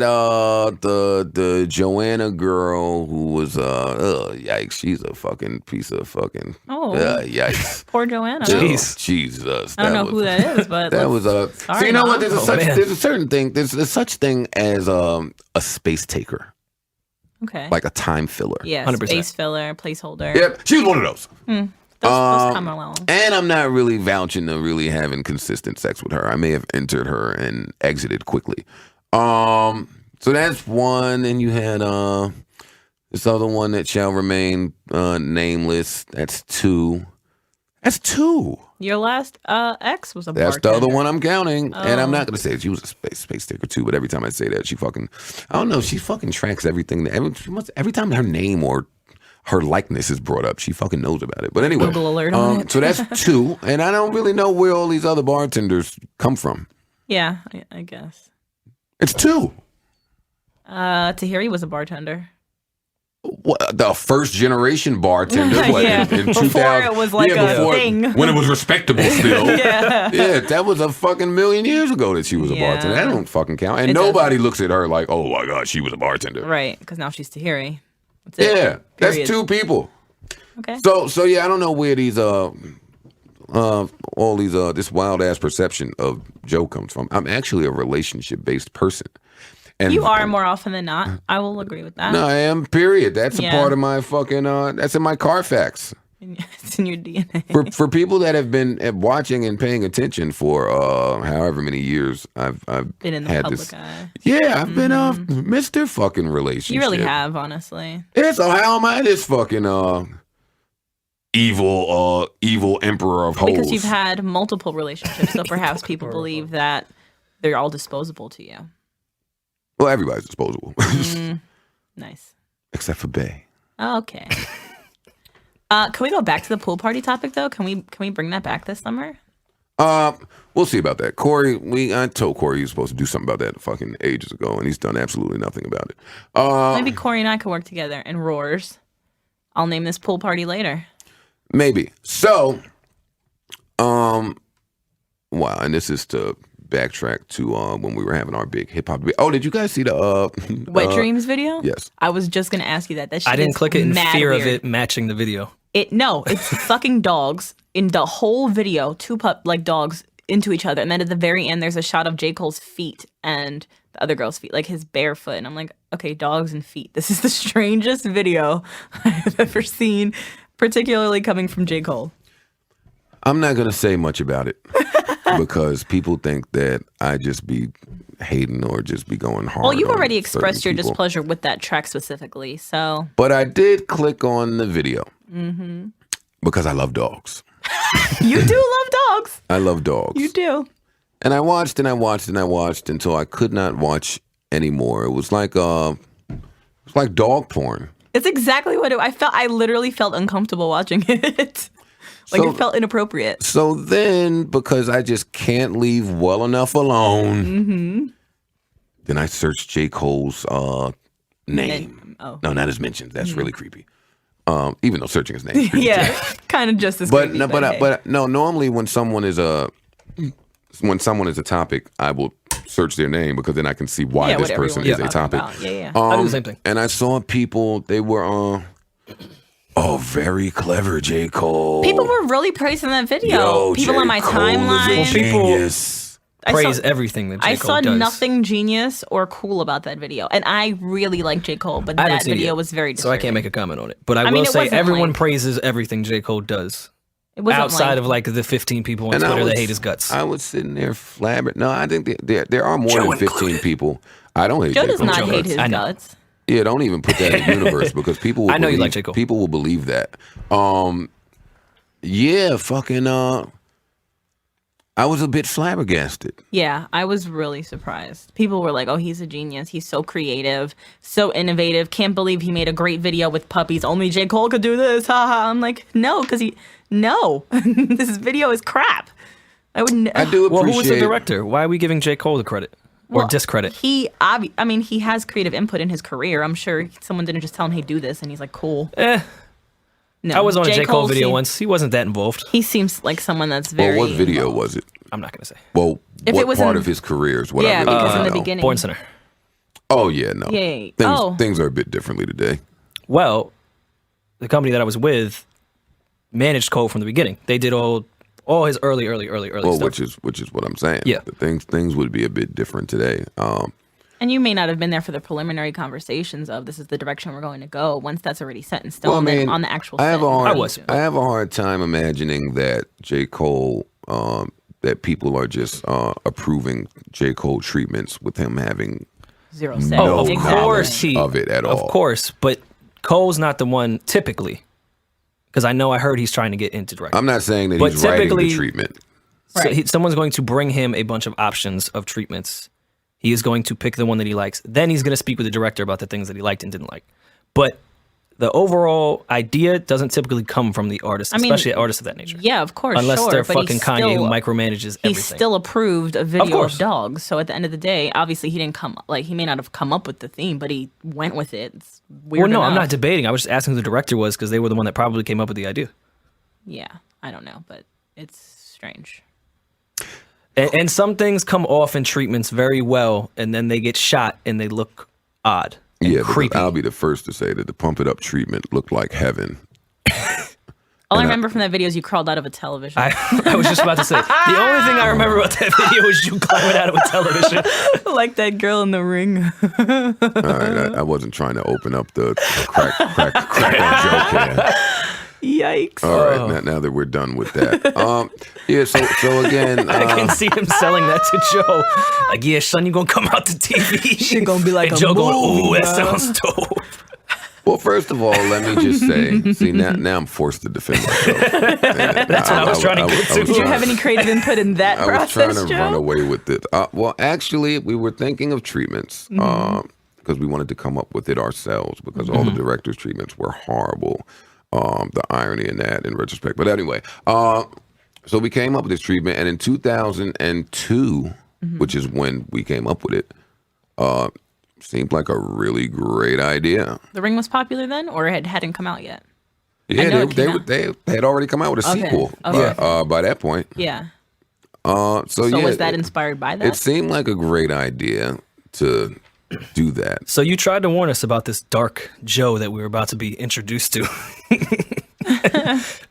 the Joanna girl who was yikes, she's a fucking piece of fucking yikes. Poor Joanna. Jeez. Jesus. I don't know who that is, but That was a sorry, so you know what? Mom. There's a certain thing. There's such thing as a space taker, okay. like a time filler. Yeah, 100%. space filler, placeholder. Yep, she was one of those. Those come along. And I'm not really vouching to really having consistent sex with her. I may have entered her and exited quickly. So that's one. And you had this other one that shall remain nameless. That's two. That's two. Your last ex was a That's bartender. the other one I'm counting. And I'm Oh. not going to say it. She was a space taker too, but every time I say that, she fucking, I don't know, she fucking tracks everything. Every time her name or her likeness is brought up, she fucking knows about it. But anyway, Google alert on it. so that's two. And I don't really know where all these other bartenders come from. Yeah, I guess. It's two. Tahiri was a bartender. What, the first generation bartender what, Yeah. in Before 2000, it was like a thing. when it was respectable still. Yeah. Yeah, that was a fucking million years ago that she was a Yeah. bartender. That don't fucking count. And It nobody looks at her like, oh my God, she was a bartender. Right, because now she's Tahiri. That's it. Yeah, that's Period. two people. Okay. So yeah, I don't know where these all these this wild ass perception of Joe comes from. I'm actually a relationship based person. And You are more often than not. I will agree with that. No, I am. Period. That's Yeah. a part of my fucking. That's in my Carfax. It's in your DNA. For people that have been watching and paying attention for however many years, I've Been in the had public this. eye. Yeah, I've been Mr. fucking relationship. You really have, honestly. Yeah. So how am I this fucking evil emperor of hoes? Because you've had multiple relationships, so perhaps people believe that they're all disposable to you. Well, everybody's disposable, Nice. except for Bay. Okay. Can we go back to the pool party topic though? Can we bring that back this summer? We'll see about that. Corey, I told Corey he was supposed to do something about that fucking ages ago, and he's done absolutely nothing about it. Maybe Corey and I could work together and roars. I'll name this pool party later. Maybe. So, wow, and this is to backtrack to when we were having our big hip hop debate. Oh, did you guys see the Wet Dreams video? Yes. I was just gonna ask you that. That shit I didn't is click it in mad fear of weird. it matching the video. It's fucking dogs in the whole video, two dogs into each other, and then at the very end there's a shot of J. Cole's feet and the other girl's feet, like his bare foot, and I'm like, okay, dogs and feet. This is the strangest video I've ever seen, particularly coming from J. Cole. I'm not gonna say much about it because people think that I just be hating or just be going hard. Well, you've on already certain expressed your people. displeasure with that track specifically, so. But I did click on the video because I love dogs. You do love dogs. I love dogs. You do. And I watched and I watched and I watched until I could not watch anymore. It was like dog porn. It's exactly what I felt. I literally felt uncomfortable watching it. It felt inappropriate. So then, because I just can't leave well enough alone, then I searched J. Cole's name. Oh. No, not his mentions. That's really creepy. Even though searching his name is creepy. Yeah, kind of just as creepy, hey. No, normally when someone is a topic, I will search their name because then I can see why this what person everyone's is a topic. talking about. Yeah. I do the same thing. And I saw people, they were very clever, J. Cole. People were really praising that video. Yo, People J. on my Cole timeline. is a genius. Praise everything that J. I Cole saw does. nothing genius or cool about that video, and I really like J. Cole, but I haven't that seen it video yet, was very so disturbing. I can't make a comment on it. But I mean, will it say wasn't everyone like- praises everything J. Cole does. It wasn't Outside of like the 15 people on And Twitter that hate his guts. I was sitting there flabbergasted. No, I think there are more than 15 people. I don't hate Joe J. does Cole. not hate his I know. guts. Yeah, don't even put that in the universe because people will I know you believe, like J. Cole. People will believe that. Yeah, fucking I was a bit flabbergasted. Yeah, I was really surprised. People were like, oh, he's a genius. He's so creative, so innovative. Can't believe he made a great video with puppies. Only J. Cole could do this. Haha. I'm like, no, because this video is crap. I wouldn't. I do appreciate. Well, who was the director? Why are we giving J. Cole the credit? Or Well, discredit? He has creative input in his career. I'm sure someone didn't just tell him, hey, do this. And he's like, cool. No, I was on a J. Cole video seems- once. He wasn't that involved. He seems like someone that's very. Well, what video was it? I'm not going to say. Well, If what it was part in- of his career is what Yeah, I really because want in to the know. beginning. Born Center. Oh yeah, no. Yeah. Things are a bit differently today. Well, the company that I was with managed Cole from the beginning. They did all his early Well, stuff. which is what I'm saying. Yeah. The things would be a bit different today. And you may not have been there for the preliminary conversations of this is the direction we're going to go. Once that's already set in stone, Well, I mean, then on the actual I have set, a hard, was. I have a hard time imagining that J. Cole, that people are just approving J. Cole treatments with him having zero set. no of Exactly. course knowledge of it at all. Of course, but Cole's not the one typically. Because I heard he's trying to get into directing. I'm not saying that But he's writing the typically- treatment. So someone's going to bring him a bunch of options of treatments. He is going to pick the one that he likes. Then he's going to speak with the director about the things that he liked and didn't like. But the overall idea doesn't typically come from the artist, especially artists of that nature. Yeah, of course. Unless sure, they're but fucking he's Kanye still, who micromanages everything. He still approved a video course. of dogs. So at the end of the day, obviously he didn't he may not have come up with the theme, but he went with it. It's weird. Well, no, I'm enough. not debating. I was just asking who the director was because they were the one that probably came up with the idea. Yeah, I don't know, but it's strange. And some things come off in treatments very well, and then they get shot and they look odd. And Yeah, because creepy. I'll be the first to say that the Pump It Up treatment looked like heaven. All I remember from that video is you crawled out of a television. I was just about to say, the only thing I remember about that video is you climbing out of a television. like that girl in the ring. All right, I wasn't trying to open up the crack on joke here. Yikes. All right, now that we're done with that. Yeah, so again, I can see him selling that to Joe. Like, yeah, son, you gonna come out to TV. Shit gonna be like and a Joe going, movie, ooh, that bro." sounds dope. well, first of all, let me just say, see, now I'm forced to defend myself. That's what I was trying to get to. Did you have any creative input in that I was trying process, to run Joe? away with it. Well, actually, we were thinking of treatments because we wanted to come up with it ourselves because all the director's treatments were horrible. The irony in that in retrospect. But anyway, so we came up with this treatment, and in 2002, which is when we came up with it, seemed like a really great idea. The Ring was popular then, or it hadn't come out yet? Yeah, know it came out. they had already come out with a Okay. sequel Okay. by that point. Yeah. So yeah, was that inspired by that? It seemed like a great idea to do that. So you tried to warn us about this dark Joe that we were about to be introduced to.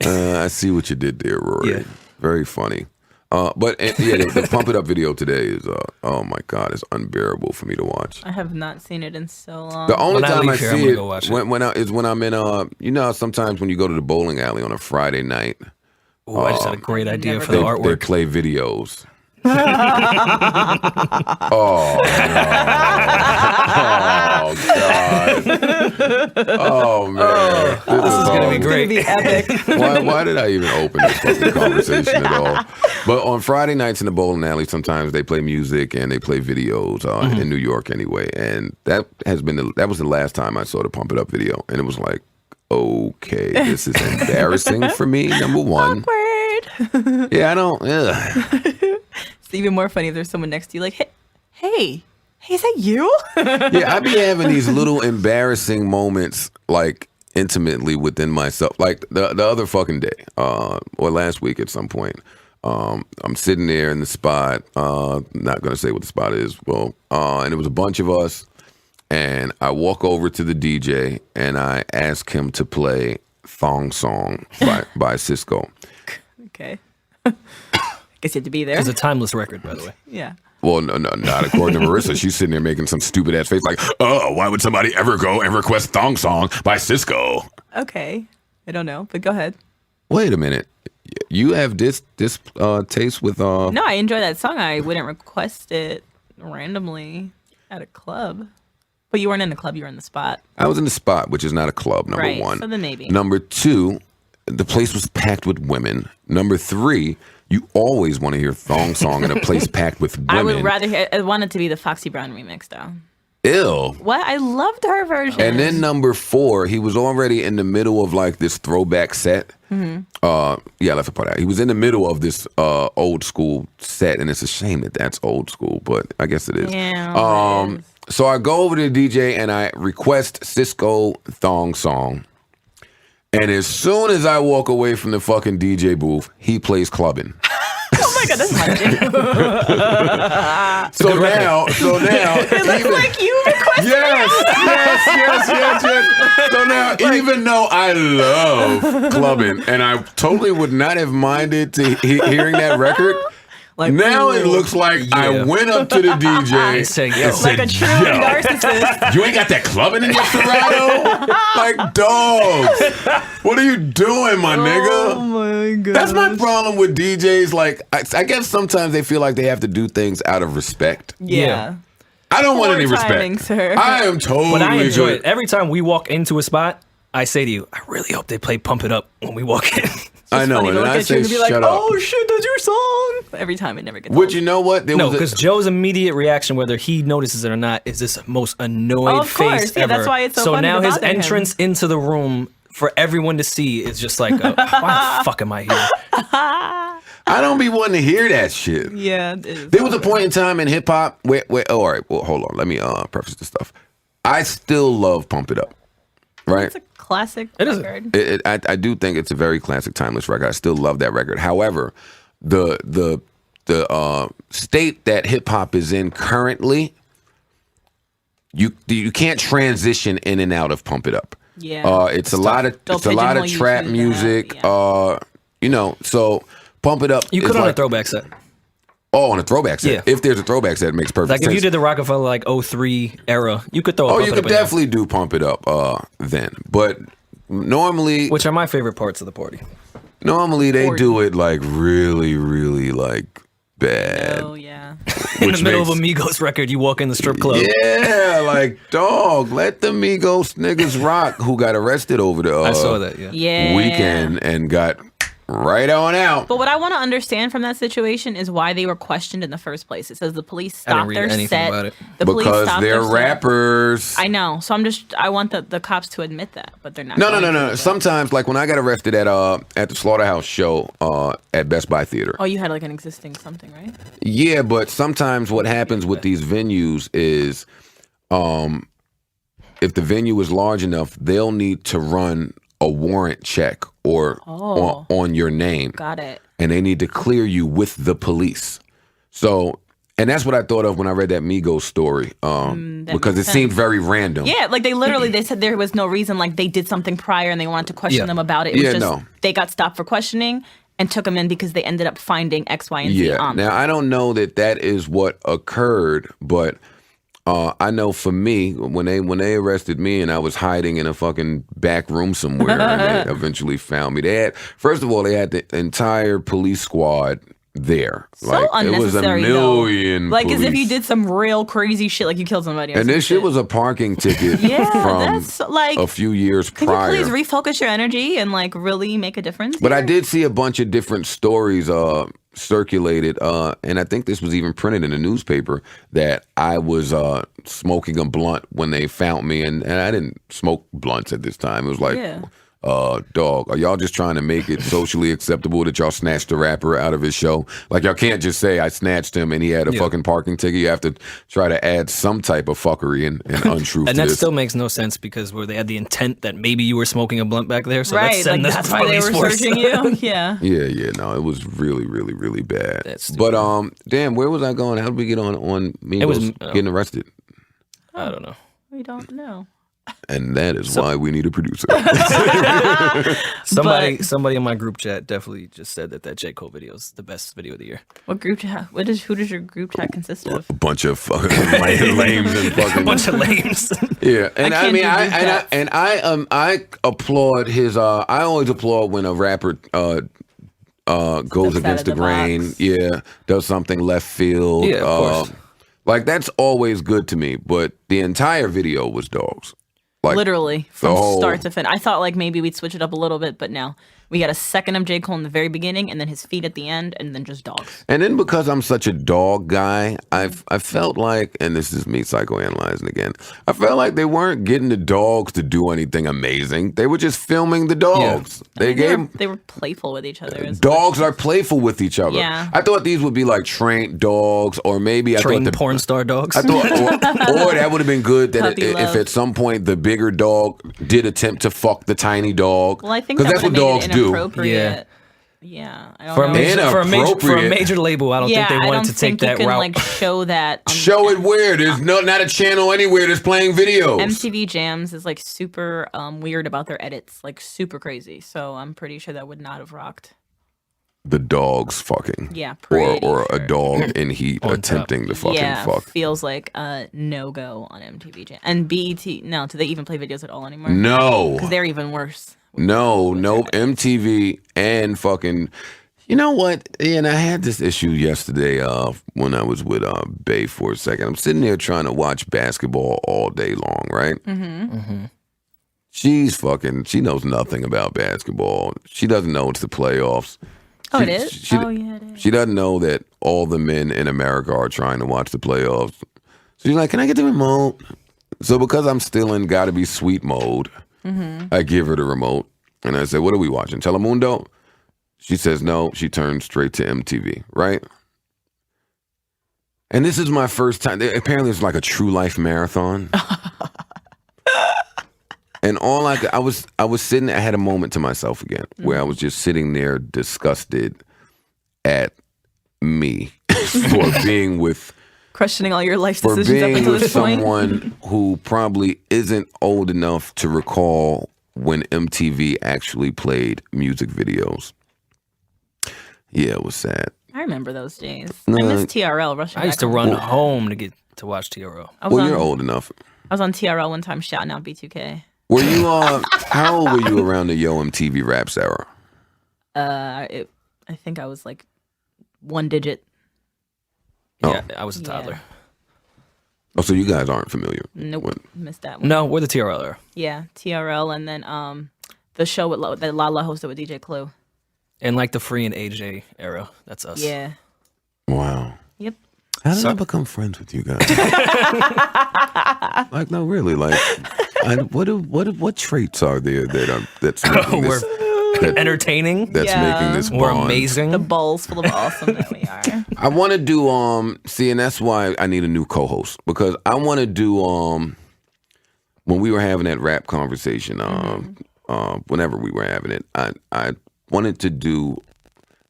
I see what you did there, Rory. Yeah. Very funny. But the Pump It Up video today is, oh my God, it's unbearable for me to watch. I have not seen it in so long. The only When I time I leave here, I'm see gonna it go watch is when I'm in, you know, sometimes when you go to the bowling alley on a Friday night, Ooh, I just had a great idea for they, the they artwork. play videos. Oh, no. Oh, God. Oh, man. This is going to be great. be epic. Why did I even open this fucking conversation at all? But on Friday nights in the bowling alley, sometimes they play music and they play videos in New York anyway. And that was the last time I saw the Pump It Up video. And it was like, okay, this is embarrassing for me, number one. Awkward. Yeah, I don't, ugh. It's even more funny if there's someone next to you like, hey, is that you? Yeah, I be having these little embarrassing moments, like intimately within myself. Like the other fucking day, or last week at some point, I'm sitting there in the spot. Not gonna say what the spot is. Well, and it was a bunch of us, and I walk over to the DJ and I ask him to play "Thong Song" by Cisco. Okay. Guess you had to be there. It's a timeless record, by the way. Yeah. Well, no, not according to Marisa. She's sitting there making some stupid ass face like, oh, why would somebody ever go and request Thong Song by Cisco? Okay. I don't know, but go ahead. Wait a minute. You have this taste with No, I enjoy that song. I wouldn't request it randomly at a club. But you weren't in the club, you were in the spot. I was in the spot, which is not a club, number Right, one. so then maybe. Number two, the place was packed with women. Number three, you always want to hear Thong Song in a place packed with women. I would rather hear, I want it to be the Foxy Brown remix, though. Ill. What? I loved her version. And then number four, he was already in the middle of like this throwback set. Mm-hmm. Yeah, that's a part of it. He was in the middle of this old school set, and it's a shame that that's old school, but I guess it is. Yeah, it is. So I go over to the DJ and I request Cisco Thong Song. And as soon as I walk away from the fucking DJ booth, he plays clubbing. Oh my God, that's my jam. So now, It looks like you requested yes. So now, even though I love clubbing, and I totally would not have minded to hearing that record, now it looks like I went up to the DJ I said, yo. and said, like a true yo, narcissist. you ain't got that clubbing in your Serato? Like, dogs, what are you doing, my nigga? Oh my God. That's my problem with DJs. Like, I guess sometimes they feel like they have to do things out of respect. Yeah. I don't want Poor any timing, respect. sir. I am totally But I enjoy good. it. Every time we walk into a spot, I say to you, I really hope they play Pump It Up when we walk in. I know, Funny and to look I at you say and be like, shut up. oh shit, that's your song. But every time it never gets But old. you know what? There No, was a- because Joe's immediate reaction, whether he notices it or not, is this most annoyed Oh, of course. face Yeah, ever. that's why it's so funny now to his bother him. entrance into the room for everyone to see is just like, why the fuck am I here? I don't be wanting to hear that shit. Yeah, it is. There was a point in time in hip hop where oh, all right, well, hold on. Let me preface this stuff. I still love Pump It Up. Right? It's a classic It is. record. I do think it's a very classic, timeless record. I still love that record. However, the state that hip hop is in currently, you can't transition in and out of Pump It Up. Yeah. It's a lot of They'll it's a lot of pigeonhole you trap to that, music. yeah. You know, so Pump It Up. You is could on like, a throwback set. Oh, on a throwback set. Yeah. If there's a throwback set, it makes perfect Like sense. if you did the Rockefeller like 03 era, you could throw a Oh, Pump you It could Up in there, definitely do Pump It Up then. But normally which are my favorite parts of the party. they do it like really, really like bad. Oh, yeah. In Which the middle of a makes- Migos record, you walk in the strip club. Yeah, like dog, let the Migos niggas rock who got arrested over the I saw that, yeah. Yeah. weekend and got right on out. But what I want to understand from that situation is why they were questioned in the first place. It says the police I didn't stopped read their anything set. about it. The police Because stopped they're their set. rappers. I know. So I want the cops to admit that, but they're not. No. going to do that. Sometimes, like when I got arrested at the Slaughterhouse show at Best Buy Theater. Oh, you had like an existing something, right? Yeah, but sometimes what happens with these venues is, if the venue is large enough, they'll need to run a warrant check or Oh. on your name. Got it. and they need to clear you with the police. So, and that's what I thought of when I read that Migos story, because it seemed very random. Yeah, like they said there was no reason, like they did something prior and they wanted to question them about it. It was just they got stopped for questioning and took them in because they ended up finding X, Y, and Z on them. Now, I don't know that is what occurred, but I know for me, when they arrested me and I was hiding in a fucking back room somewhere and they eventually found me, first of all, they had the entire police squad there. So unnecessary, it was a million like police. as if you did some real crazy shit, like you killed somebody. And this shit was a parking ticket from that's like a few years Could prior. you please refocus your energy and like really make a difference? But here? I did see a bunch of different stories circulated, and I think this was even printed in the newspaper, that I was smoking a blunt when they found me, and I didn't smoke blunts at this time. It was like, dog, are y'all just trying to make it socially acceptable that y'all snatched the rapper out of his show? Like, y'all can't just say I snatched him and he had a fucking parking ticket. You have to try to add some type of fuckery and untruth And to that this. still makes no sense because they had the intent that maybe you were smoking a blunt back there. So right, let's send like this that's why they police were force. searching you. Yeah. Yeah, no, it was really, really, really bad. That's but stupid. damn, where was I going? How did we get on Migos getting arrested? I don't know. We don't know. And that is why we need a producer. Somebody in my group chat definitely just said that J. Cole video is the best video of the year. What group chat? Who does your group chat consist of? A bunch of fucking lames and fucking A bunch of lames. Yeah, and I mean, I I applaud his. I always applaud when a rapper goes Steps against out of the the grain. box. Yeah, does something left field. Yeah, of course. Like that's always good to me. But the entire video was dogs. Like, Literally from whole- start to finish. I thought like maybe we'd switch it up a little bit, but no. We got a second of J. Cole in the very beginning, and then his feet at the end, and then just dogs. And then because I'm such a dog guy, I felt like, and this is me psychoanalyzing again, I felt like they weren't getting the dogs to do anything amazing. They were just filming the dogs. They were playful with each other. Dogs are playful with each other. Yeah. I thought these would be like trained dogs, or maybe Trained I thought porn star dogs. I thought, or that would have been good that Puppy if love. at some point the bigger dog did attempt to fuck the tiny dog. Well, I think because that that's what would've dogs made it do. inappropriate. Yeah, I don't for, a know. major label, I don't think they I wanted don't to take think you that can route. like show that. Show it where there's not a channel anywhere that's playing videos. MTV Jams is like super weird about their edits, like super crazy. So I'm pretty sure that would not have rocked. The dogs fucking. Yeah, pretty or a sure. dog in heat On attempting to fucking Yeah, fuck. feels like a no go on MTV Jam and BET. No, do they even play videos at all anymore? No. because they're even worse. No, MTV and fucking. You know what? And I had this issue yesterday when I was with Bay for a second. I'm sitting there trying to watch basketball all day long, right? Mm-hmm. She knows nothing about basketball. She doesn't know it's the playoffs. Oh, She- it is? she- Oh, yeah, it is. She doesn't know that all the men in America are trying to watch the playoffs. So she's like, can I get the remote? So because I'm still in gotta be sweet mode, I give her the remote. And I said, what are we watching? Telemundo? She says no. She turns straight to MTV, right? And this is my first time. Apparently, it's like a true life marathon. And I was sitting. I had a moment to myself again, where I was just sitting there, disgusted at me for being with Questioning all your life for decisions up being until with this point. someone who probably isn't old enough to recall when MTV actually played music videos. Yeah, it was sad. I remember those days. No, I miss TRL. Rushing I used back to home. run home to get to watch TRO. I was Well, on, you're old enough. I was on TRL one time shouting out B2K. Were you how old were you around the Yo MTV Raps era? I think I was like one digit. Yeah, I was a toddler. Oh, so you guys aren't familiar. Nope, with- missed that one. No, we're the TRL era. Yeah, TRL, and then the show with that Lala hosted with DJ Clue. And like the Free and AJ era. That's us. Yeah. Wow. Yep. How did I become friends with you guys? Like, no, really. Like, what traits are there that's making We're this, entertaining. that's Yeah. making this We're bond? amazing. The balls full of awesome that we are. I want to do see, and that's why I need a new co-host, because I want to do when we were having that rap conversation, whenever we were having it, I wanted to do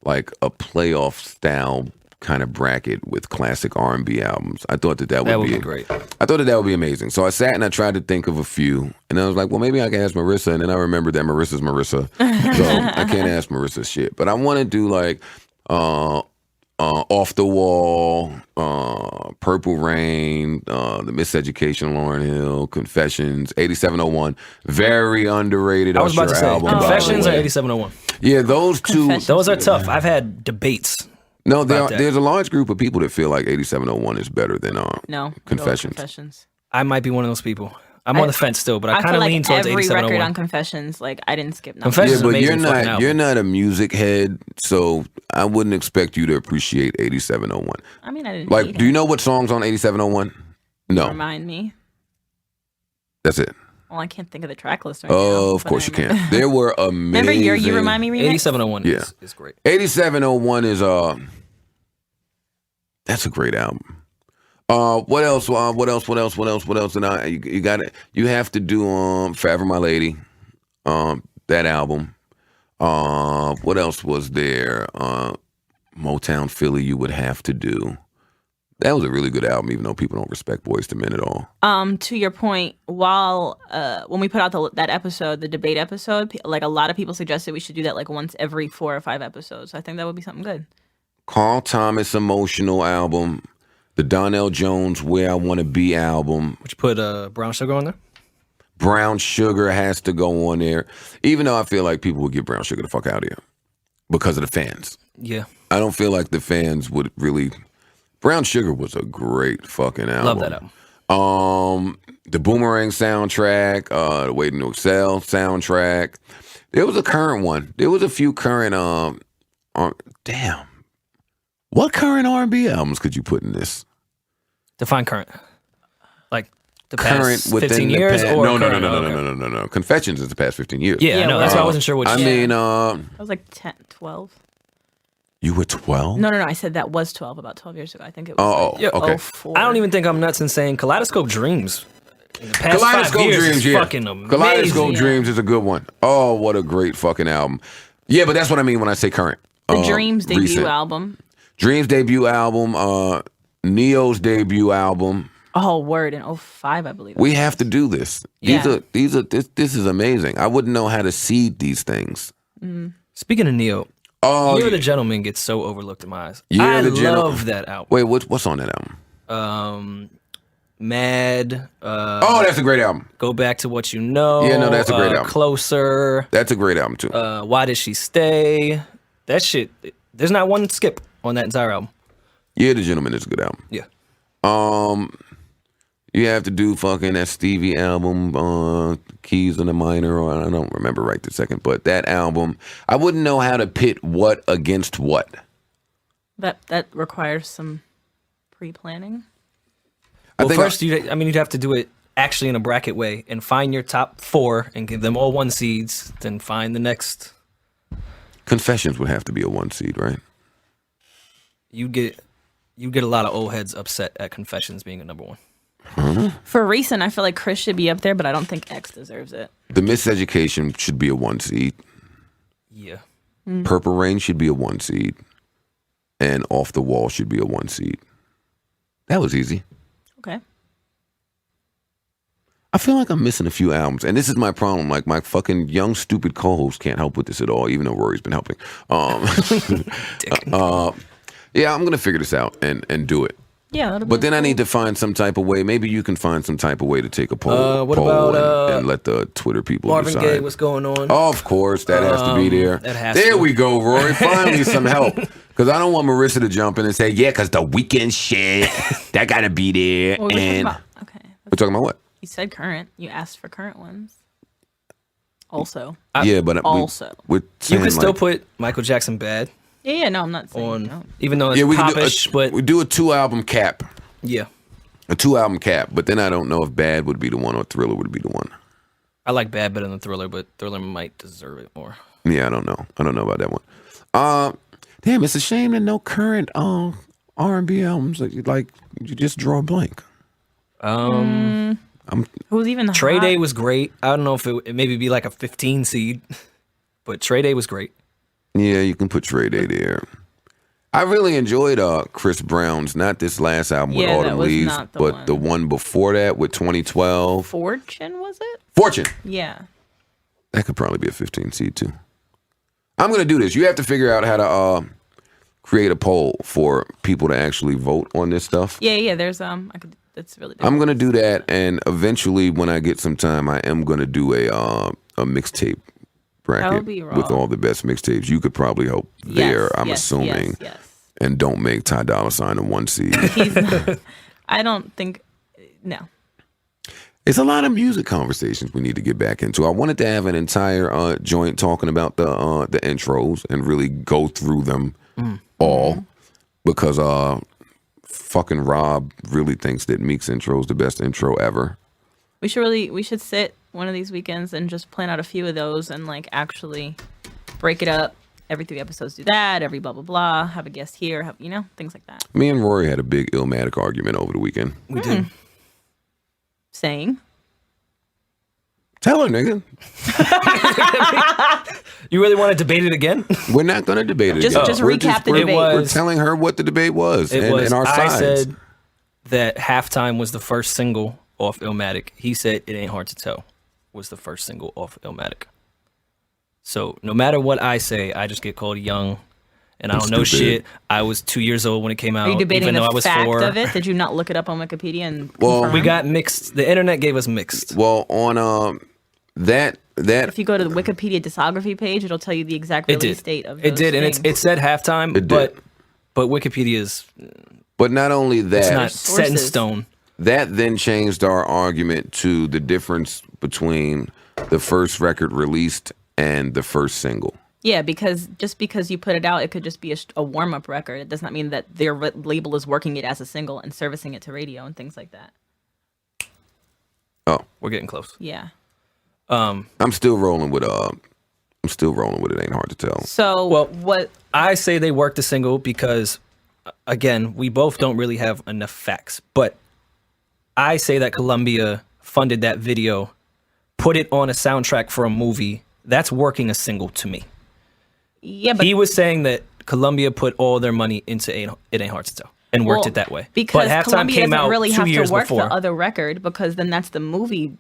like a playoff style kind of bracket with classic R&B albums. I thought that would be great. I thought that would be amazing. So I sat and I tried to think of a few, and I was like, well, maybe I can ask Marisa, and then I remembered that Marissa's Marissa, so I can't ask Marissa shit. But I want to do like Off the Wall, Purple Rain, The Miseducation, Lauryn Hill, Confessions, 8701, very underrated. I was about to say album, Confessions or 8701. Yeah, those two. Those are tough. I've had debates. No, there's a large group of people that feel like 8701 is better than Confessions. Confessions. I might be one of those people. I'm on the fence still, but I kind feel of like lean towards every 8701. record on Confessions, like I didn't skip nothing. Confessions Yeah, is but amazing fucking album. you're not a music head, so I wouldn't expect you to appreciate 8701. I mean, I didn't Like, hate do you it. know what songs on 8701? No, Remind me. that's it. Well, I can't think of the track list right now. Oh, of but course I you remember. can. There were amazing. Remember You Remind Me remix? 8701 Yeah. is great. 8701 is that's a great album. What else? What else? And you got it. You have to do Forever My Lady, that album. What else was there? Motown Philly. You would have to do. That was a really good album, even though people don't respect Boyz II Men at all. To your point, while when we put out that episode, the debate episode, like a lot of people suggested we should do that like once every 4 or 5 episodes. So I think that would be something good. Carl Thomas Emotional album, the Donnell Jones Where I Want to Be album. Would you put Brown Sugar on there? Brown Sugar has to go on there, even though I feel like people would get Brown Sugar the fuck out of here because of the fans. Yeah. I don't feel like the fans would really. Brown Sugar was a great fucking album. Love that album. The Boomerang soundtrack, the Waiting to Excel soundtrack. There was a current one. There was a few current. Damn. What current R&B albums could you put in this? Define current. Like the Current past within 15 the years? past, or no, current? no. Confessions is the past 15 years. Yeah, I know. That's why I wasn't sure which. I mean, I was like 10, 12. you were 12? No. I said that was 12, about 12 years ago. I think it was Oh, like okay. 04. I don't even think I'm nuts in saying Kaleidoscope Dreams. In the past 5 Kaleidoscope years Dreams, is yeah. fucking amazing. Kaleidoscope Dreams is a good one. Oh, what a great fucking album. Yeah, but that's what I mean when I say current. The Dreams debut recent. album. Dreams debut album, Neo's debut album. Oh, word, in 05, I believe. We have to do this. Yeah. This is amazing. I wouldn't know how to seed these things. Speaking of Neo, Oh, You're the Gentleman gets so overlooked in my eyes. You're I the Gentleman. love that album. Wait, what's on that album? Mad. Oh, that's a great album. Go Back to What You Know. Yeah, no, that's a great album. Closer. That's a great album too. Why Did She Stay? That shit. There's not one skip on that entire album. Yeah, The Gentleman is a good album. Yeah. You have to do fucking that Stevie album, Keys in the Minor, or I don't remember right this second, but that album, I wouldn't know how to pit what against what. That requires some pre-planning. Well, first, you'd have to do it actually in a bracket way and find your top 4 and give them all 1 seeds, then find the next. Confessions would have to be a 1 seed, right? You get a lot of old heads upset at Confessions being a number 1. For recent, I feel like Chris should be up there, but I don't think X deserves it. The Miseducation should be a 1 seed. Yeah. Purple Rain should be a 1 seed. And Off the Wall should be a 1 seed. That was easy. Okay. I feel like I'm missing a few albums, and this is my problem. Like, my fucking young, stupid co-host can't help with this at all, even though Rory's been helping. Yeah, I'm gonna figure this out and do it. Yeah, that'll be But then I cool. need to find some type of way. Maybe you can find some type of way to take a poll, What about, and let the Twitter people Marvin decide. Gaye, what's going on? Of course, that has to be there. that has there to. we go, Rory. Finally, some help. Because I don't want Marissa to jump in and say, yeah, because the weekend shit, that got to be there. What were we talking And about? Okay. we're talking about what? You said current. You asked for current ones. Also. Yeah, but Also. we're You saying, can still like, put Michael Jackson Bad Yeah, no, I'm not saying on, no. even though it's yeah, we can popish, but we do a 2-album cap. yeah. A 2-album cap, but then I don't know if Bad would be the one or Thriller would be the one. I like Bad better than Thriller, but Thriller might deserve it more. Yeah, I don't know. I don't know about that one. Damn, it's a shame that no current R&B albums. Like you just draw a blank. Who's even the Trey hot? Day was great. I don't know if it maybe be like a 15 seed, but Trey Day was great. Yeah, you can put Trey Day there. I really enjoyed Chris Brown's, not this last album with Yeah, that Autumn was Leaves, not the but one. the one before that with 2012. Fortune, was it? Fortune. Yeah. That could probably be a 15 seed too. I'm going to do this. You have to figure out how to create a poll for people to actually vote on this stuff. Yeah. There's That's really. I'm going to do that, and eventually, when I get some time, I am going to do a mixtape bracket That would be raw. with all the best mixtapes. You could probably help there, I'm assuming. Yes. And don't make Ty Dolla $ign a 1 seed. He's not, I don't think. No. It's a lot of music conversations we need to get back into. I wanted to have an entire joint talking about the intros and really go through them all because fucking Rob really thinks that Meek's intro is the best intro ever. We should sit one of these weekends and just plan out a few of those and like actually break it up. Every 3 episodes do that, every blah, blah, blah, have a guest here, things like that. Me and Rory had a big Illmatic argument over the weekend. We did. Saying. Tell her, nigga. You really want to debate it again? We're not going to debate it Just again. recap the we're, debate. We're telling her what the debate was and our I sides. said that Halftime was the first single off Illmatic. He said It Ain't Hard to Tell was the first single off Illmatic. So no matter what I say, I just get called young, and I don't know shit. I was 2 years old when it came out. Are you debating even though I the was fact 4. of it? Did you not look it up on Wikipedia and Well, confirm? We got mixed. The internet gave us mixed. Well, on that If you go to the Wikipedia discography page, it'll tell you the exact It release did. date of It those did, and things. it said Halftime, It but did. Wikipedia is But not only it's that, not set in Sources. stone. that then changed our argument to the difference between the first record released and the first single. Yeah, because just because you put it out, it could just be a warm-up record. It does not mean that their label is working it as a single and servicing it to radio and things like that. Oh, We're getting close. Yeah. I'm still rolling with It Ain't Hard to Tell. So Well, what? I say they worked the single because, again, we both don't really have enough facts. But I say that Columbia funded that video, put it on a soundtrack for a movie. That's working a single to me. Yeah, but He was saying that Columbia put all their money into It Ain't Hard to Tell and worked well, it that way. because but Halftime Columbia came doesn't out really 2 have years to work before. the other record because then that's the movie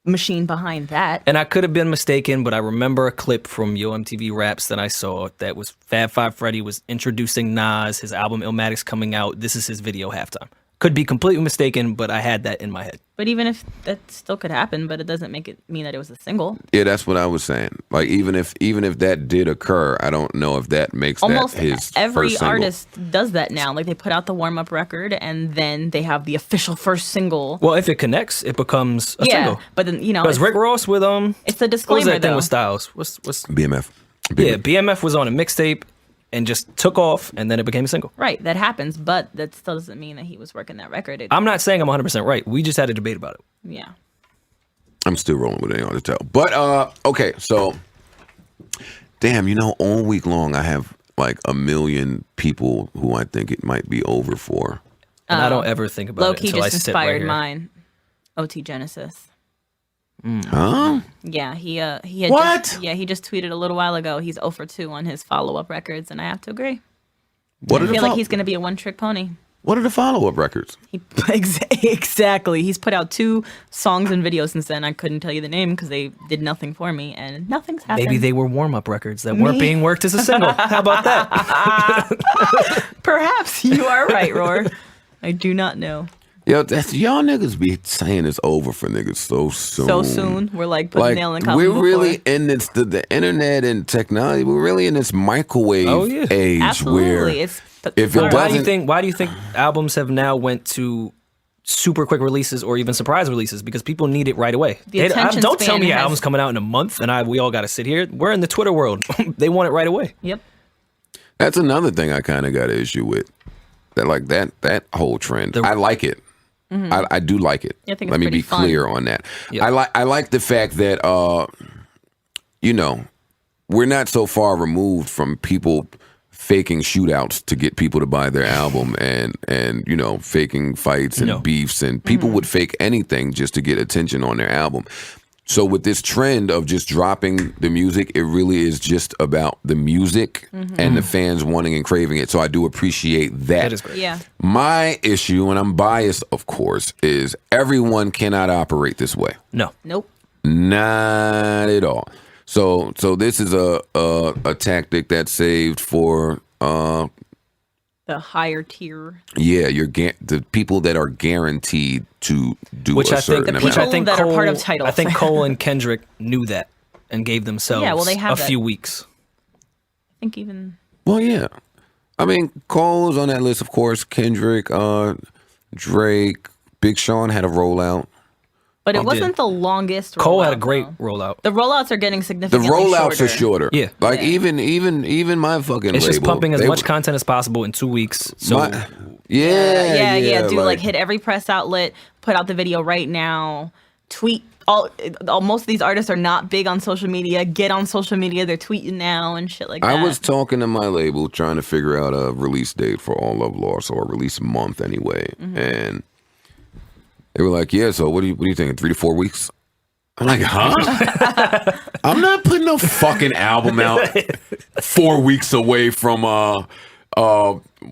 machine behind that. And I could have been mistaken, but I remember a clip from Yo MTV Raps that I saw that was Fab Five Freddy was introducing Nas, his album Illmatic's coming out. This is his video Halftime. Could be completely mistaken, but I had that in my head. But even if that still could happen, but it doesn't make it mean that it was a single. Yeah, that's what I was saying. Like even if that did occur, I don't know if that makes Almost that his every first single. artist does that now. Like they put out the warm-up record and then they have the official first single. Well, if it connects, it becomes a Yeah, single. but then Because it's, Rick Ross with it's a what was disclaimer that thing though. with Styles? What's BMF. yeah, BMF was on a mixtape and just took off, and then it became a single. Right, that happens, but that still doesn't mean that he was working that record. I'm not saying I'm 100% right. We just had a debate about it. Yeah. I'm still rolling with It Ain't Hard to Tell. But okay, so damn, all week long I have like a million people who I think it might be over for. And I don't ever think about it Low-key until I just sit right inspired here. mine. OT Genesis. Huh? Yeah, he had What? he just tweeted a little while ago. He's 0 for 2 on his follow-up records, and I have to agree. What I are the feel like he's going to be a one-trick pony. What are the follow-up records? Exactly. He's put out 2 songs and videos since then. I couldn't tell you the name because they did nothing for me, and nothing's happened. Maybe they were warm-up records that weren't being worked as a single. How about that? Perhaps you are right, Roar. I do not know. Yo, y'all niggas be saying it's over for niggas so soon. So soon, we're like putting Like, nail in the coffin. we're before. really in this, the internet and technology, we're really in this microwave Oh, yeah. age Absolutely. where It's if it all right. doesn't- Why do you think albums have now went to super quick releases or even surprise releases? Because people need it right away. The attention Don't tell span me your has- album's coming out in a month and we all got to sit here. We're in the Twitter world. They want it right away. Yep. That's another thing I kind of got an issue with. That whole trend. I like it. I do like it. Yeah, I think it's Let me pretty be fun. clear on that. Yeah. I like the fact that we're not so far removed from people faking shootouts to get people to buy their album and faking fights and No. beefs and people would fake anything just to get attention on their album. So with this trend of just dropping the music, it really is just about the music and the fans wanting and craving it. So I do appreciate that. That is great. Yeah. My issue, and I'm biased, of course, is everyone cannot operate this way. No. Nope. Not at all. So this is a tactic that's saved for The higher tier. the people that are guaranteed to do a certain amount. Which I think that are part of titles. I think Cole and Kendrick knew that and gave themselves they have a few weeks. I think even. Well, yeah. I mean, Cole was on that list, of course. Kendrick, Drake, Big Sean had a rollout. But it wasn't the longest rollout. Cole had a great though. rollout. The rollouts are getting The significantly rollouts shorter. are shorter. Yeah. Like Yeah. even my fucking It's just label, pumping as they much were- content as possible in 2 weeks. So Yeah. Do like hit every press outlet, put out the video right now, tweet. All most of these artists are not big on social media. Get on social media, they're tweeting now and shit like that. I was talking to my label trying to figure out a release date for All Love Lost, or a release month anyway, and they were like, "Yeah, so what do you think? 3 to 4 weeks?" I'm like, "Huh? I'm not putting no fucking album out 4 weeks away from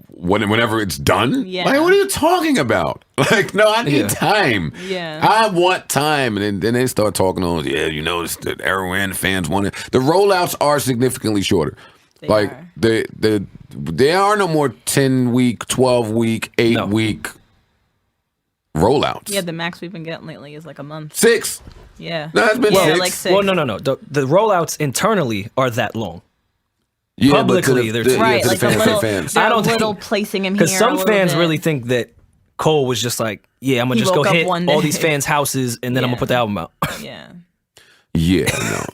whenever it's done. Yeah. Like, what are you talking about? Like, no, I need time. Yeah. I want time." And then they start talking on, it's the Erwin fans want it. The rollouts are significantly shorter. They are. They are no more 10-week, 12-week, 8-week rollouts. Yeah, the max we've been getting lately is like a month. 6. Yeah. No, it's been yeah, 6. like 6. Well, no. The rollouts internally are that long. Yeah, Publicly, but they're Right, to like the a fans, little, fans. they're I don't a little think- placing him here. Because some a little fans bit. really think that Cole was just like, yeah, I'm going He to just go woke up hit one all day. these fans' houses and then I'm going Yeah. to put the album out. Yeah. Yeah, no.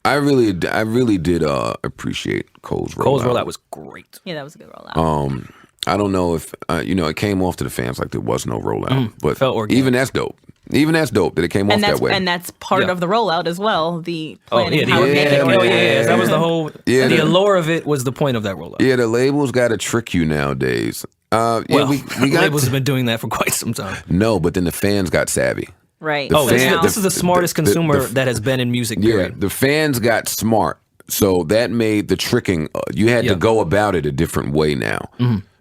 I really did appreciate Cole's rollout. Cole's rollout was great. Yeah, that was a good rollout. I don't know if it came off to the fans like there was no rollout, but felt organic. even that's dope. Even that's dope that it came off that way. And that's part Yeah. of the rollout as well. The Oh, planning, yeah. how we make it man. organic. That was the whole, Yeah, the the- allure of it was the point of that rollout. Yeah, the labels got to trick you nowadays. Well, we got labels have been doing that for quite some time. no, but then the fans got savvy. Right. The Oh, fan- this is the smartest the- consumer the- that has been in music, Yeah, period. the fans got smart, so that made the tricking. You had to Yeah. go about it a different way now.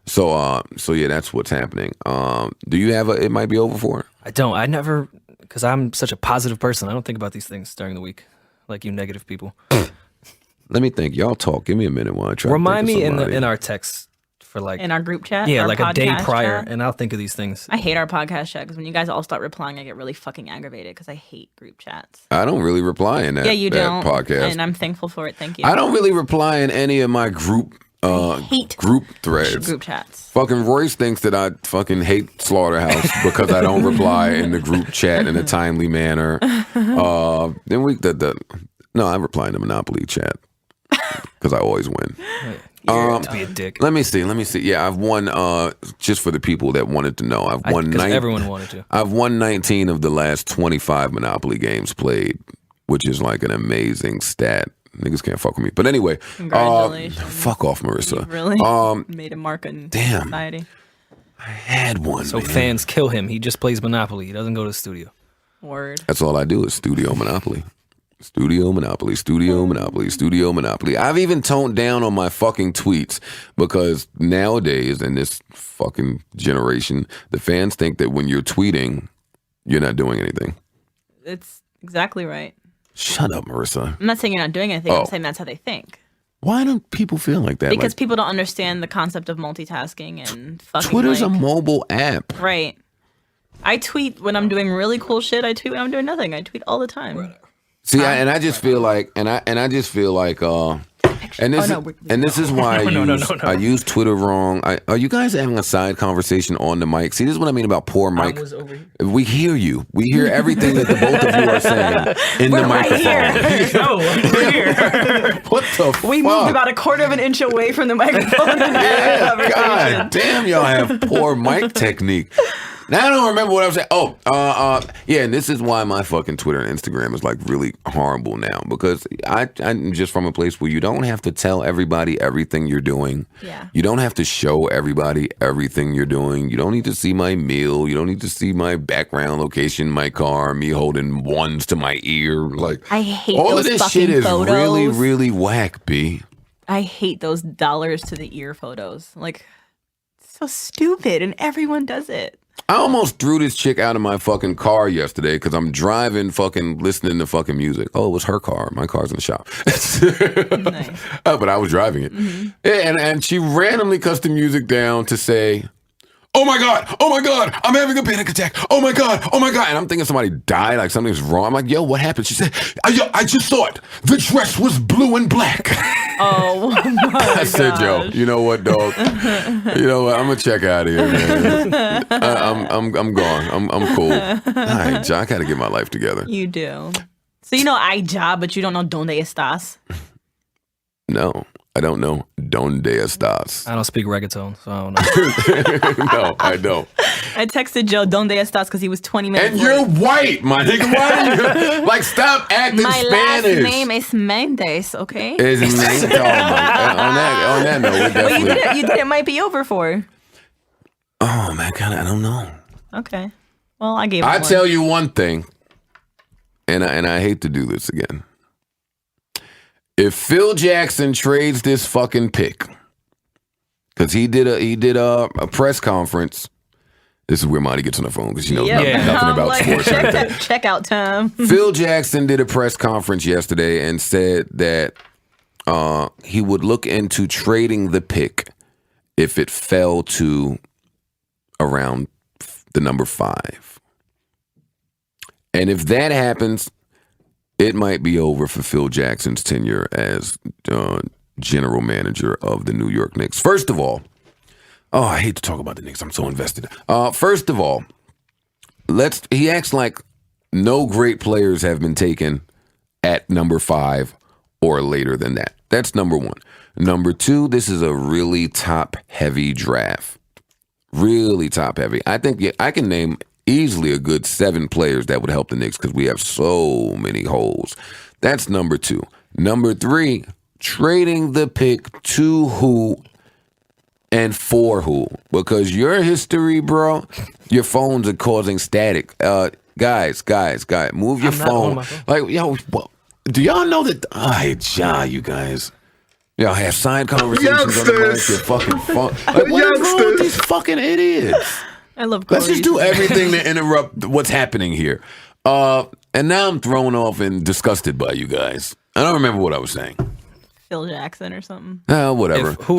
So yeah, that's what's happening. Do you have it might be over for? I never, because I'm such a positive person. I don't think about these things during the week, like you negative people. Let me think. Y'all talk. Give me a minute while I try. Remind to think me of in somebody. in our text for like In our group chat. yeah, our like a day podcast prior, chat. and I'll think of these things. I hate our podcast chat because when you guys all start replying, I get really fucking aggravated because I hate group chats. I don't really reply in that. Yeah, you that don't. podcast. And I'm thankful for it. Thank you. I don't really reply in any of my group hate group threads. group chats. Fucking Royce thinks that I fucking hate Slaughterhouse because I don't reply in the group chat in a timely manner. Then no, I reply in the Monopoly chat because I always win. To be a dick. Let me see. Yeah, I've won. Just for the people that wanted to know, I've won. Because everyone wanted to. I've won 19 of the last 25 Monopoly games played, which is like an amazing stat. Niggas can't fuck with me. But anyway, Congratulations. fuck off, Marissa. You really made a mark in damn. society. I had one. So man. fans kill him. He just plays Monopoly. He doesn't go to the studio. Word. That's all I do is Studio Monopoly. Studio Monopoly, Studio Monopoly, Studio Monopoly. I've even toned down on my fucking tweets because nowadays in this fucking generation, the fans think that when you're tweeting, you're not doing anything. It's exactly right. Shut up, Marissa. I'm not saying you're not doing anything. Oh. I'm saying that's how they think. Why don't people feel like that? Because Like, people don't understand the concept of multitasking and fucking Twitter's a like, mobile app. right. I tweet when I'm doing really cool shit. I tweet when I'm doing nothing. I tweet all the time. See, I just feel like, and I just feel like, and this is why I use Twitter wrong. Are you guys having a side conversation on the mic? See, this is what I mean about poor mic. We hear you. We hear everything that the both of you are saying in the microphone. No, we're here. What the fuck? We moved about a quarter of an inch away from the microphone. Yeah, God damn, y'all have poor mic technique. Now I don't remember what I was saying. Yeah, and this is why my fucking Twitter and Instagram is like really horrible now, because I'm just from a place where you don't have to tell everybody everything you're doing. Yeah. You don't have to show everybody everything you're doing. You don't need to see my meal. You don't need to see my background location, my car, me holding ones to my ear. Like, I hate all those of this fucking shit is photos. really, really whack, B. I hate those dollars to the ear photos. Like, it's so stupid, and everyone does it. I almost threw this chick out of my fucking car yesterday because I'm driving fucking listening to fucking music. Oh, it was her car. My car's in the shop. Nice. But I was driving it. Yeah, and she randomly cussed the music down to say, oh my God, I'm having a panic attack. Oh my God. And I'm thinking somebody died, like something's wrong. I'm like, yo, what happened? She said, I just saw it. The dress was blue and black. Oh my I said, yo, you know what, dog? You know what? I'm gonna check out of here, man. I'm gone. I'm cool. All right, John, I gotta get my life together. You do. So you know job, but you don't know donde estás. No, I don't know. Donde estás? I don't speak reggaeton, so I don't know. No, I don't. I texted Joe donde estás because he was 20 minutes And late. you're white, my nigga. Why are you like stop acting My Spanish? last name is Mendez, okay? Is on that note, we Well, definitely. you did it might be over for. Oh man, I don't know. Okay. Well, I gave I him one. tell you one thing, and I hate to do this again. If Phil Jackson trades this fucking pick, because he did a press conference. This is where Monty gets on the phone because she knows nothing I'm about like, sports. or anything. check out time. Phil Jackson did a press conference yesterday and said that he would look into trading the pick if it fell to around the number 5. And if that happens, it might be over for Phil Jackson's tenure as general manager of the New York Knicks. First of all, I hate to talk about the Knicks. I'm so invested. First of all, he acts like no great players have been taken at number 5 or later than that. That's number 1. Number 2, this is a really top-heavy draft. Really top-heavy. I think I can name easily a good 7 players that would help the Knicks because we have so many holes. That's number 2. Number 3, trading the pick to who and for who? Because your history, bro, your phones are causing static. Guys, move your I'm not on phone. my phone. Like, yo, do y'all know that? You guys. Y'all have side conversations on the mic, your fucking phone. Like, what is wrong with these fucking idiots? I love Let's Corey's. just do everything to interrupt what's happening here. And now I'm thrown off and disgusted by you guys. I don't remember what I was saying. Phil Jackson or something. Whatever. Who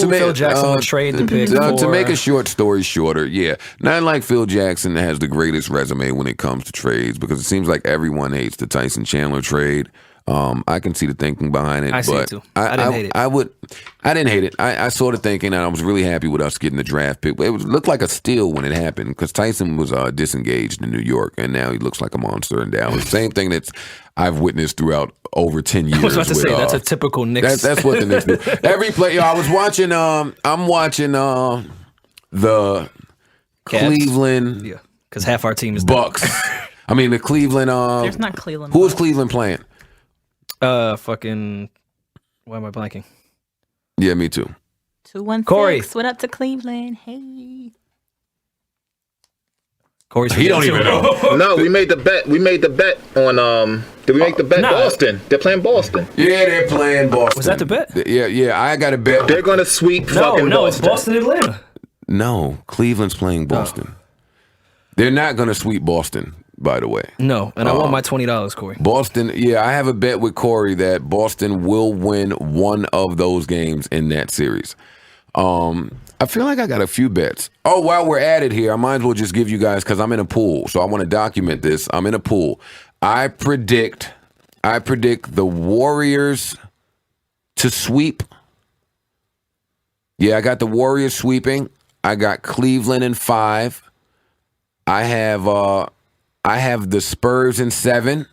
Phil Jackson would trade the pick To for? make a short story shorter, yeah. Not like Phil Jackson has the greatest resume when it comes to trades because it seems like everyone hates the Tyson Chandler trade. I can see the thinking behind it. I see it too. I didn't hate it. I didn't hate it. I saw the thinking, and I was really happy with us getting the draft pick. It looked like a steal when it happened because Tyson was disengaged in New York, and now he looks like a monster in Dallas. Same thing I've witnessed throughout over 10 years. I was about to say that's a typical Knicks. That's what the Knicks do. Every play, I was watching. I'm watching the Cavs? Cleveland Yeah, because half our team is Bucks. I mean the Cleveland. There's not Cleveland. Who was Cleveland playing? fucking. Why am I blanking? Yeah, me too. 216. Corey. What up to Cleveland? Hey. Corey's He don't even know. No, we made the bet. We made the bet on. Did we make the bet? nah. Boston. They're playing Boston. Yeah, they're playing Boston. Was that the bet? Yeah. I got a bet. They're gonna sweep No, fucking it's Boston. Boston, Atlanta. No, Cleveland's playing Boston. They're not going to sweep Boston, by the way. No, and I want my $20, Corey. Boston, yeah, I have a bet with Corey that Boston will win one of those games in that series. I feel like I got a few bets. Oh, while we're at it here, I might as well just give you guys, because I'm in a pool, so I want to document this. I'm in a pool. I predict the Warriors to sweep. Yeah, I got the Warriors sweeping. I got Cleveland in 5. I have the Spurs in 7.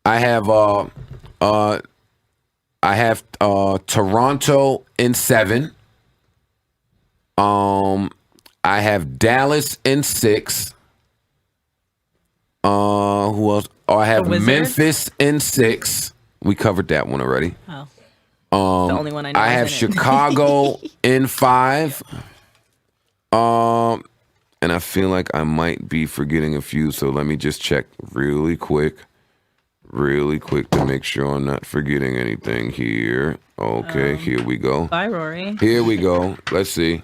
I have Toronto in 7. I have Dallas in 6. Who else? Oh, I have The Wizards? Memphis in 6. We covered that one already. Oh. The only one I know. I have Chicago in 5. And I feel like I might be forgetting a few, so let me just check really quick to make sure I'm not forgetting anything here. Okay, here we go. Bye, Rory. Here we go. Let's see.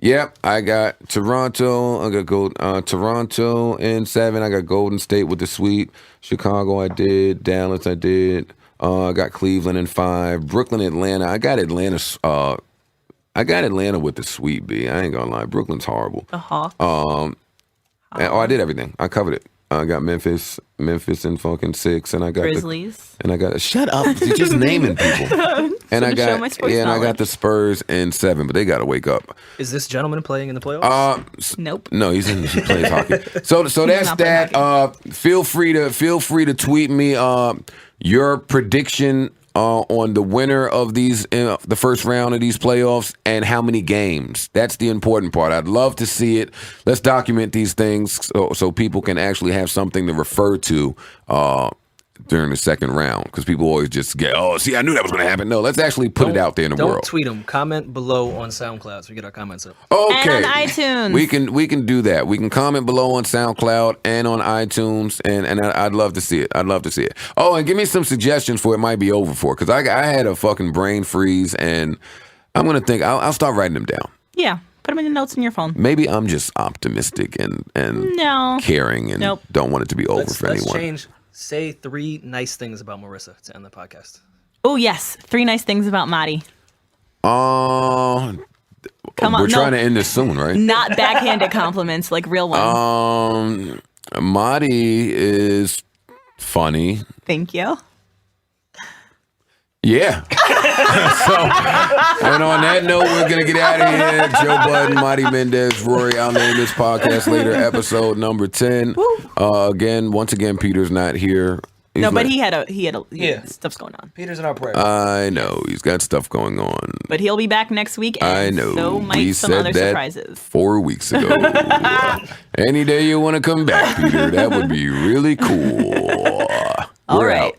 Yep, I got Toronto. I got Toronto in 7. I got Golden State with the sweep. Chicago, I did. Dallas, I did. I got Cleveland in 5. Brooklyn, Atlanta. I got Atlanta. I got Atlanta with the sweep. B. I ain't gonna lie. Brooklyn's horrible. The Hawks. I did everything. I covered it. I got Memphis in fucking 6, and I got Grizzlies. Shut up! You're just naming people. And I got I got the Spurs in 7, but they got to wake up. Is this gentleman playing in the playoffs? Nope. No, he plays hockey. So that's not that. playing Feel free to tweet me your prediction on the winner of these the first round of these playoffs and how many games. That's the important part. I'd love to see it. Let's document these things so people can actually have something to refer to during the second round, because people always just get, oh, see, I knew that was going to happen. No, let's actually put it out there in the world. Don't tweet them. Comment below on SoundCloud so we get our comments up. Okay. And on iTunes. We can do that. We can comment below on SoundCloud and on iTunes, and I'd love to see it. I'd love to see it. Oh, and give me some suggestions for it might be over for, because I had a fucking brain freeze, and I'm going to think, I'll start writing them down. Yeah. Put them in the notes in your phone. Maybe I'm just optimistic and No. caring and Nope. don't want it to be over for Let's anyone. change. Say 3 nice things about Marisa to end the podcast. Oh, yes. 3 nice things about Madi. Come Come on, we're no. trying to end this soon, right? Not backhanded compliments, like real ones. Marty is funny. Thank you. Yeah. And on that note, we're going to get out of here. Joe Budden, Marisa Mendez Rory. I'll name this podcast later, episode number 10. Once again, Peter's not here. He's But not- he had stuff's going on. Peter's in our prayer. I know. He's got stuff going on. But he'll be back next week, and I know. so might We some said other that surprises. 4 weeks ago. Any day you want to come back, Peter, that would be really cool. All We're right. out.